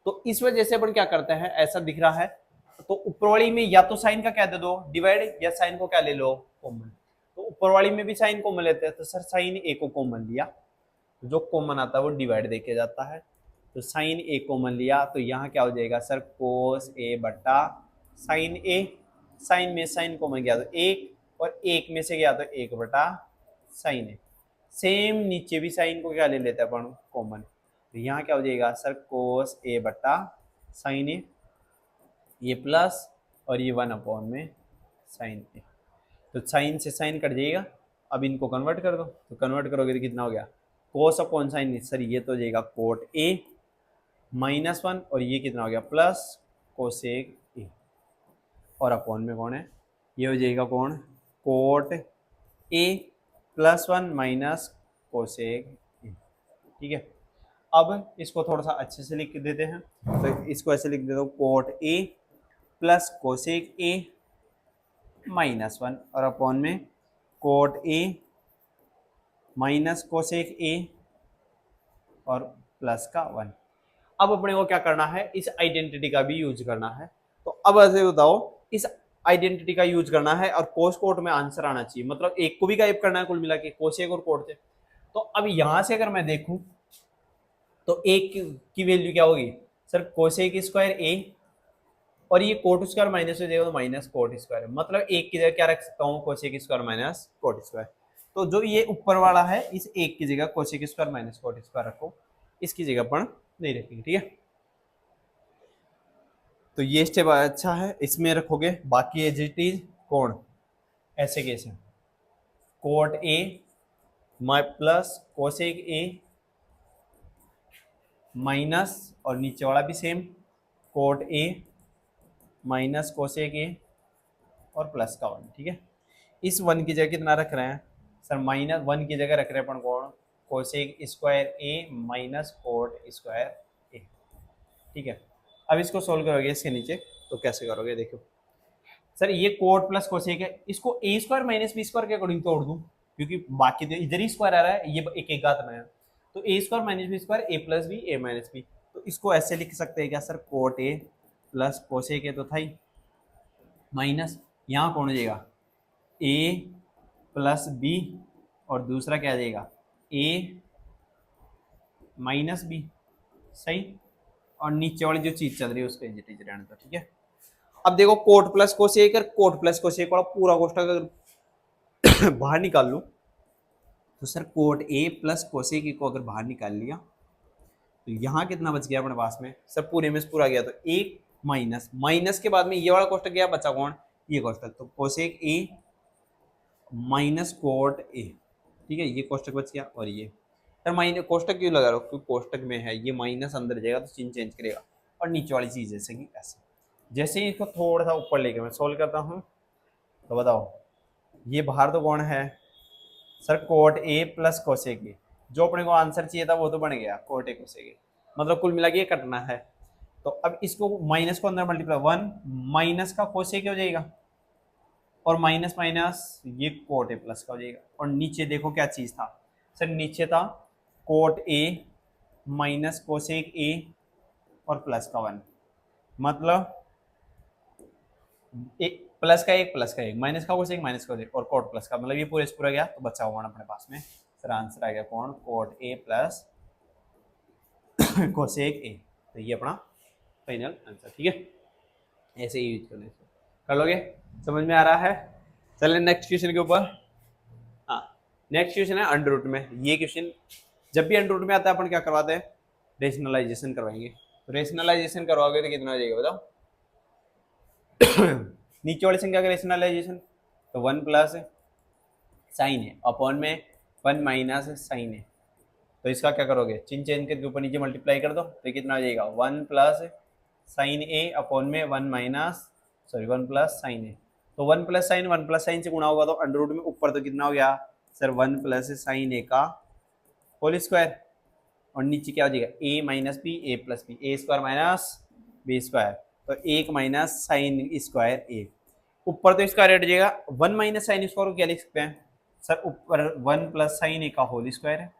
तो इस वजह से अपन क्या करते हैं, ऐसा दिख रहा है तो ऊपर वाली में या तो साइन का क्या दे दो डिवाइड, या साइन को क्या ले लो कॉमन। तो ऊपर वाली में भी साइन कॉमन लेते हैं, तो सर साइन ए को कॉमन लिया, जो कॉमन आता है वो डिवाइड देके जाता है, तो साइन ए कॉमन लिया, तो यहाँ क्या हो जाएगा सर कोस ए बट्टा साइन ए, साइन में साइन कॉमन गया तो 1, और 1 में से गया तो 1 बटा साइन ए। सेम नीचे भी साइन को क्या ले लेते हैं अपन कॉमन, तो यहाँ क्या हो जाएगा सर कोस ए बट्टा साइन ए, ये प्लस और ये 1 अपॉन में साइन ए, तो साइन से साइन कट जाएगा। अब इनको कन्वर्ट कर दो, तो कन्वर्ट करोगे तो कितना हो गया कोस अपॉन साइन, सर ये तो हो जाएगा कोट ए माइनस 1, और ये कितना हो गया प्लस कोसेक ए, और अपॉन में कौन है, ये हो जाएगा कौन cot A plus 1 minus cosec ए, ठीक है। अब इसको थोड़ा सा अच्छे से लिख देते हैं, तो इसको ऐसे लिख देता हूँ cot A plus cosec A minus 1, और अपॉन में coat A minus cosec A और प्लस का 1। अब अपने को क्या करना है, इस आइडेंटिटी का भी यूज करना है। तो अब ऐसे बताओ, इस आइडेंटिटी का यूज करना है और कोस कोट में आंसर आना चाहिए, मतलब एक को भी गायब करना है कुल मिला के कोसेक और कोट से। तो अब यहां से अगर मैं देखूं तो एक की वैल्यू क्या होगी सर कोसेक स्क्वायर ए, और ये कोट स्क्वायर माइनस हो जाएगा तो माइनस कोट स्क्वायर, मतलब एक की जगह क्या रख सकता हूँ cosec square minus cot square. तो जो ये ऊपर वाला है इस एक की जगह cosec square minus cot square रखो, इसकी जगह पर नहीं रखेंगे, ठीक है। तो ये स्टेप अच्छा है, इसमें रखोगे, बाकी एज इट इज कौन ऐसे कैसे कोट ए माइ प्लस कोसेक ए माइनस, और नीचे वाला भी same cot A minus cosec A और प्लस का 1, ठीक है। इस 1 की जगह कितना रख रहे हैं सर, माइनस 1 की जगह रख रहे हैं अपन कौन कोसेक स्क्वायर ए माइनस कोट स्क्वायर ए, ठीक है। अब इसको सोल्व करोगे इसके नीचे तो कैसे करोगे, देखो सर ये कोट प्लस कोसेक है, इसको ए स्क्वायर माइनस बी स्क्वायर के अकॉर्डिंग तोड़ दूं, क्योंकि बाकी तो इधर ही स्क्वायर आ रहा है, ये एक एक घात में है, तो ए square minus B square A plus B A minus B. तो इसको ऐसे लिख सकते हैं क्या sir, cot A plus cosec ए तो था ही, माइनस यहाँ कौन हो जाएगा ए प्लस बी, और दूसरा क्या आ जाएगा ए माइनस बी, सही, और नीचे वाली जो चीज चल रही है उसको एज रहने दो, ठीक है। अब देखो कोट प्लस कोसेक और कोट प्लस कोसेक वाला पूरा कोष्ठक अगर बाहर निकाल लूं तो sir cot A plus cosec को अगर बाहर निकाल लिया तो यहाँ कितना बच गया अपने पास में सर, पूरे में पूरा गया तो एक माइनस, माइनस के बाद में ये वाला कोष्ठक गया, बचा कौन ये कोष्ठक, तो cosec A minus cot A, ठीक है, ये कोष्ठक बच गया। और ये सर माइनस कोष्ठक क्यों लगा रहा हूँ, क्योंकि कोष्ठक में है, ये माइनस अंदर जाएगा तो चिन्ह चेंज करेगा, और नीचे वाली चीज जैसे कि ऐसे। जैसे ही इसको थोड़ा सा ऊपर लेके मैं सोल्व करता हूँ, तो बताओ ये बाहर तो कौन है sir, cot A plus cosec ए। जो अपने को आंसर चाहिए था वो तो बन गया, कोट ए कोसेक ए, मतलब कुल मिला के ये कटना है। तो अब इसको माइनस को अंदर मल्टीप्लाई, 1 माइनस का कोसेक हो जाएगा, और माइनस माइनस ये कोट ए प्लस का हो जाएगा। और नीचे देखो क्या चीज था सर, नीचे था coat A minus cosec A और प्लस का 1, मतलब एक प्लस का एक माइनस का कोसेक माइनस का कोसेक और कोट प्लस का, मतलब ये पूरे पूरा गया। तो बचा हुआ अपने पास में सर आंसर आ गया कौन, कोट ए प्लस कोसेक ए। तो ये अपना फाइनल आंसर, ठीक है। ऐसे ही यूज करने से कर लोगे, समझ में आ रहा है। चलिए नेक्स्ट क्वेश्चन के ऊपर। हाँ, नेक्स्ट क्वेश्चन है अंडर रूट में। ये क्वेश्चन जब भी अंडर रूट में आता है अपन क्या करवाते हैं, रेशनलाइजेशन करवाएंगे। तो रेशनलाइजेशन करवाओगे तो कितना हो जाएगा बताओ नीचे वाली संख्या का रेशनलाइजेशन, तो 1 प्लस साइन है अपॉन में 1 माइनस साइन है। तो इसका क्या करोगे, चिन्ह चेंज करके ऊपर नीचे मल्टीप्लाई कर दो, तो कितना हो जाएगा 1 प्लस साइन ए अपॉन में 1 माइनस 1 प्लस साइन ए। तो 1 प्लस साइन से गुणा होगा तो अंडर रूट में ऊपर तो कितना हो गया सर 1 प्लस साइन ए का होल स्क्वायर, और नीचे क्या हो जाएगा ए माइनस बी ए प्लस बी, ए स्क्वायर माइनस बी स्क्वायर, तो 1 माइनस साइन स्क्वायर ए। ऊपर तो स्क्वायर हट जाएगा, 1 माइनस साइन स्क्वायर को क्या लिख सकते हैं सर, ऊपर 1 प्लस साइन ए का होल स्क्वायर है,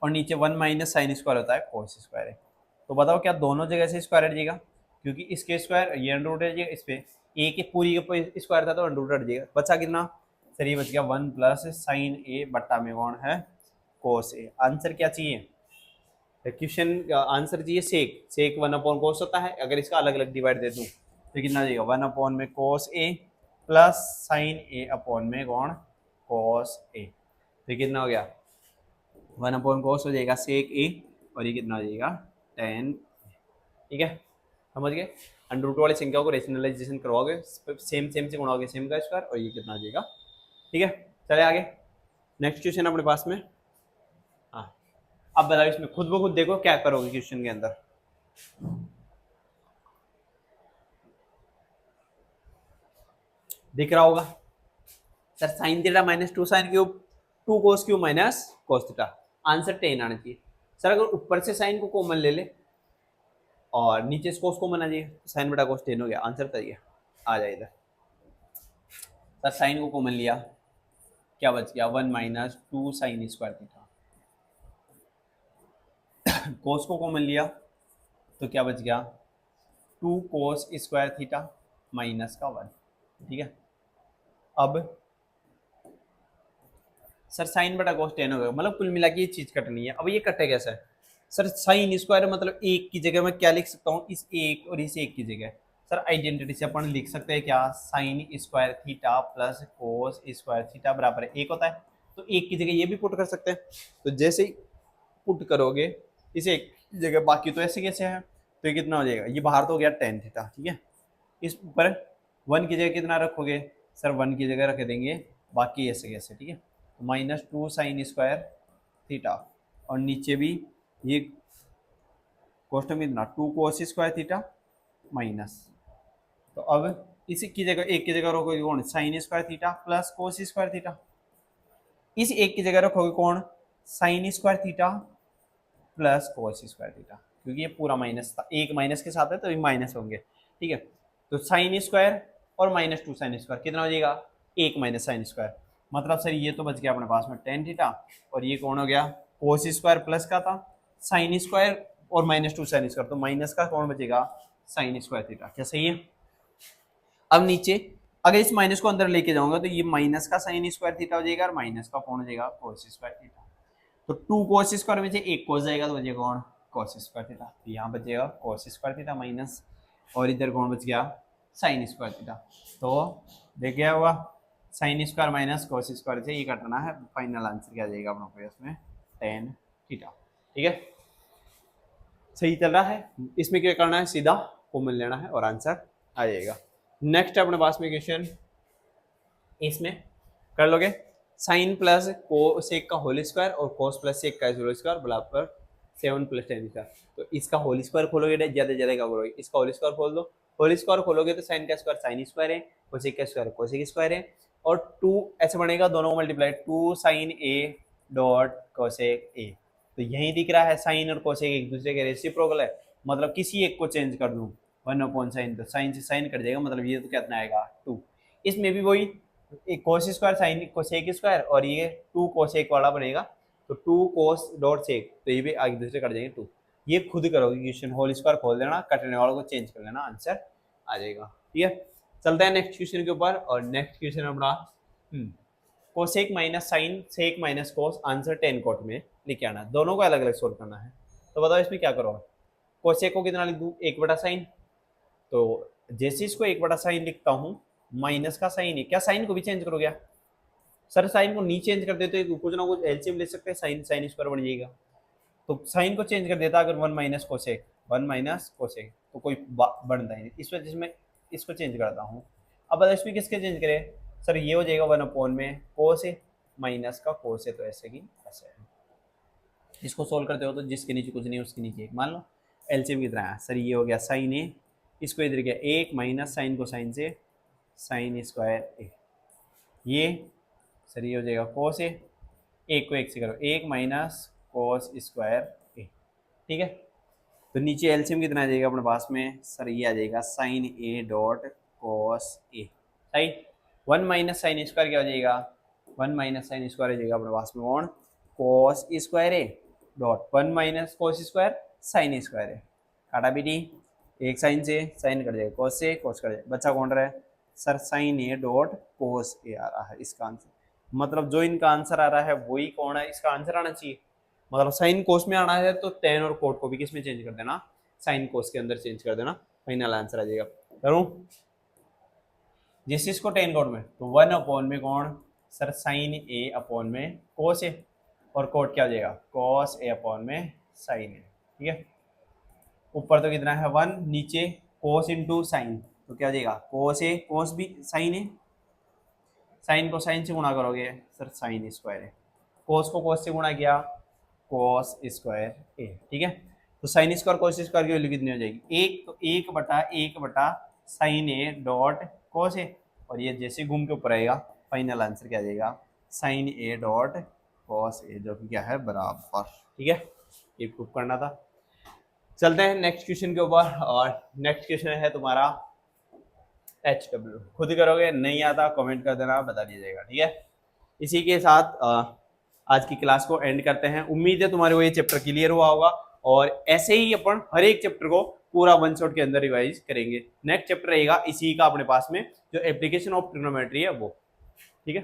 और नीचे 1 माइनस साइन स्क्वायर होता है कोस स्क्वायर है। तो बताओ क्या दोनों जगह से स्क्वायर हट जाएगा, क्योंकि इसके स्क्वायर ये अंडर रूट हट जाएगा, इस पे ए के पूरी के स्क्वायर था तो अंडर रूट हट जाएगा, बचा कितना सर, ये बच गया 1 प्लस साइन ए बट्टा में कौन है कोस ए। आंसर क्या चाहिए, क्वेश्चन आंसर चाहिए सेक 1 अपॉन कोस होता है, अगर इसका अलग अलग डिवाइड दे दूं तो कितना जाएगा 1 अपॉन में कोस ए प्लस साइन ए अपॉन में कौन कोस ए। तो कितना हो गया 1 अपॉन कोस हो जाएगा सेक ए, और ये कितना हो जाएगा tan, ठीक है, समझ गए। अंडर रूट वाली संख्या को रेशनलाइजेशन करवाओगे, सेम से गुणाओगे सेम का स्क्वायर, और ये कितना आ जाएगा, ठीक है। चले आगे, नेक्स्ट क्वेश्चन अपने पास में। हाँ, अब बताओ इसमें खुद ब खुद देखो क्या करोगे क्वेश्चन के अंदर। दिख रहा होगा sir, sine theta minus 2 sine cube 2 cos cube minus cos theta, answer 10 आना चाहिए। सर अगर ऊपर से साइन को कॉमन ले ले और नीचे से कोस कॉमन आ जाए, साइन बटा कोस 10 हो गया, आंसर तय आ जाए इधर। सर साइन को कॉमन लिया, क्या बच गया 1 माइनस 2 साइन स्क्वायर थीटा, कोस को कॉमन लिया तो क्या बच गया 2 कोस स्क्वायर थीटा माइनस का 1, ठीक है। अब सर साइन बटा कोस 10 हो गया, मतलब कुल मिला के ये चीज कटनी है। अब ये कटे कैसे है सर, साइन स्क्वायर मतलब एक की जगह मैं क्या लिख सकता हूँ, इस एक और इस एक की जगह सर आइडेंटिटी से अपन लिख सकते हैं क्या, sign square theta plus cos square theta बराबर है एक होता है, तो एक की जगह ये भी पुट कर सकते हैं। तो जैसे ही पुट करोगे इसे एक की जगह, बाकी तो ऐसे कैसे है, तो ये कितना हो जाएगा, ये बाहर तो हो गया tan थीटा, ठीक है। इस ऊपर 1 की जगह कितना रखोगे सर, 1 की जगह रख देंगे बाकी ऐसे कैसे, ठीक है, माइनस 2 साइन स्क्वायर थीटा, और नीचे भी ये कोष्टक में इतना 2 कोस स्क्वायर थीटा माइनस, तो अब इसी की जगह एक की जगह रखोगे कौन, sign square theta plus cos square theta, इस एक की जगह रखोगे कौन, sign square theta plus cos square theta, क्योंकि ये पूरा माइनस था, एक माइनस के साथ है तो ये माइनस होंगे, ठीक है। तो साइन स्क्वायर और माइनस 2 साइन स्क्वायर कितना हो जाएगा, 1 माइनस साइन स्क्वायर, मतलब सर ये तो बच गया अपने पास में tan थीटा, और ये कौन हो गया कोस स्क्वायर प्लस का था साइन स्क्वायर और माइनस 2 साइन स्क्वायर, तो माइनस का कौन बचेगा साइन स्क्वायर थीटा, क्या सही है। अब नीचे अगर इस माइनस को अंदर लेके जाऊंगा तो ये माइनस का साइन स्क्वायर थीटा हो जाएगा, और माइनस का कौन हो जाएगा कोस स्क्वायर थीटा, तो 2 कोस स्क्वायर में से एक कोस जाएगा तो बचेगा कौन कोस स्क्वायर थीटा, तो यहाँ बचेगा कोस स्क्वायर थीटा माइनस, और इधर कौन बच गया साइन स्क्वायर थीटा। तो देख गया होगा sine square minus cos square से ये कटना है, फाइनल आंसर क्या जाएगा अपना को इसमें tan थीटा, ठीक है। सही चल रहा है, इसमें क्या करना है सीधा कॉमन लेना है और आंसर आ जाएगा। नेक्स्ट अपने पास में क्वेश्चन, इसमें कर लोगे साइन प्लस कोसेक का होल स्क्वायर और कोस प्लस सेक का होल स्क्वायर बराबर 7 + tan स्क्वायर। तो इसका होल स्क्वायर खोलोगे ज्यादा ज्यादा क्या करोगे, इसका होल स्क्वायर खोल दो। होल स्क्वायर खोलोगे तो साइन का स्क्वायर साइन स्क्वायर है, कोसेक का स्क्वायर कोसेक स्क्वायर है, और 2 ऐसे बनेगा, दोनों को multiply 2 sin a dot cosec a। तो यही दिख रहा है साइन और कोसेक एक दूसरे के रेसिप्रोकल है, मतलब किसी एक को चेंज कर दूं 1/sin, तो साइन से साइन कट जाएगा, मतलब ये तो कितना आएगा 2। इसमें भी वही एक cos square sine cosec square, और ये 2 कोसेक वाला बनेगा, तो 2 कोस डॉट सेक, तो ये भी एक दूसरे कट जाएंगे 2। ये खुद करोगे क्वेश्चन, होल स्क्वायर खोल देना, कटने वालों को चेंज कर लेना, आंसर आ जाएगा। ठीक है, चलते हैं नेक्स्ट क्वेश्चन के ऊपर। और नेक्स्ट क्वेश्चन अपना cosec minus sine sec minus cos answer 10 cot में लिखे आना, दोनों को अलग अलग सोल्व करना है। तो बताओ इसमें क्या करो, कोसेक को कितना लिख दूं 1/sin, तो जैसे इसको 1/sin लिखता हूँ, माइनस का साइन है, क्या साइन को भी चेंज करो क्या सर, साइन को नहीं चेंज कर देते तो कुछ ना कुछ एलसीएम ले सकते हैं, साइन साइन स्क्वायर बन जाएगा। तो साइन को चेंज कर देता अगर 1 - कोसेक 1 - कोसेक, तो कोई बनता ही नहीं, इस वजह से मैं इसको चेंज करता हूँ। अब इसमें किसके चेंज करें सर, ये हो जाएगा 1 में कोस है माइनस का कोस है, तो ऐसे की ऐसे है। इसको सोल्व करते हो तो जिसके नीचे कुछ नहीं उसके नीचे एक मान लो, एलसीएम कितना है सर, ये हो गया साइन ए, इसको इधर गया 1 माइनस साइन को साइन से साइन स्क्वायर ए, ये सर ये हो जाएगा कोस ए, एक को एक से करो 1 माइनस कोस स्क्वायर ए। ठीक है, तो नीचे एलसीएम कितना आ जाएगा अपने पास में सर, ये आ जाएगा साइन ए डॉट कोस ए, सही। 1 माइनस साइन स्क्वायर क्या हो जाएगा, 1 माइनस साइन स्क्वायर हो जाएगा अपने पास में कौन कोस स्क्वायर ए dot 1 minus cos square sine square है, काटा बेटी, एक साइन से साइन कट जाएगा, कोस से कोस कट जाएगा, बच्चा कौन रहा है सर साइन ए डॉट कोस ए आ रहा है इसका आंसर, मतलब जो इनका आंसर आ रहा है वही कौन है इसका आंसर आना चाहिए, मतलब साइन कोस में आना है तो tan और कोट को भी किस में चेंज कर देना, साइन कोस के अंदर चेंज कर देना, फाइनल आंसर आ जाएगा। करूं जिस इसको tan कोट में, तो 1 में कौन सर साइन ए अपॉन में कोस ए, और कोट क्या हो जाएगा कोस ए अपॉन में साइन ए। ठीक है, ऊपर तो कितना है 1, नीचे कोस इंटू साइन, तो क्या हो जाएगा कोस ए, कोस भी साइन ए, साइन को साइन से गुणा करोगे सर साइन स्क्वायर है, कोस को कोस से गुणा किया कोस स्क्वायर ए। ठीक है, तो साइन स्क्वायर कोस स्क्वायर की वैल्यू कितनी हो जाएगी, एक, तो 1/1 साइन ए डॉट कोस ए, और ये जैसे घूम के ऊपर आएगा फाइनल आंसर क्या आ जाएगा साइन ए डॉट कोस ए, जो कि क्या है बराबर। ठीक है, ये प्रूफ करना था। चलते हैं नेक्स्ट क्वेश्चन के ऊपर, और नेक्स्ट क्वेश्चन है तुम्हारा HW, खुद करोगे नहीं आता कमेंट कर देना, बता दिया जाएगा। ठीक है, इसी के साथ आज की क्लास को एंड करते हैं। उम्मीद है तुम्हारे को ये चैप्टर क्लियर हुआ होगा, और ऐसे ही अपन हर एक चैप्टर को पूरा 1 शॉट के अंदर रिवाइज करेंगे। नेक्स्ट चैप्टर रहेगा इसी का अपने पास में, जो एप्लीकेशन ऑफ ट्रिग्नोमेट्री है वो। ठीक है।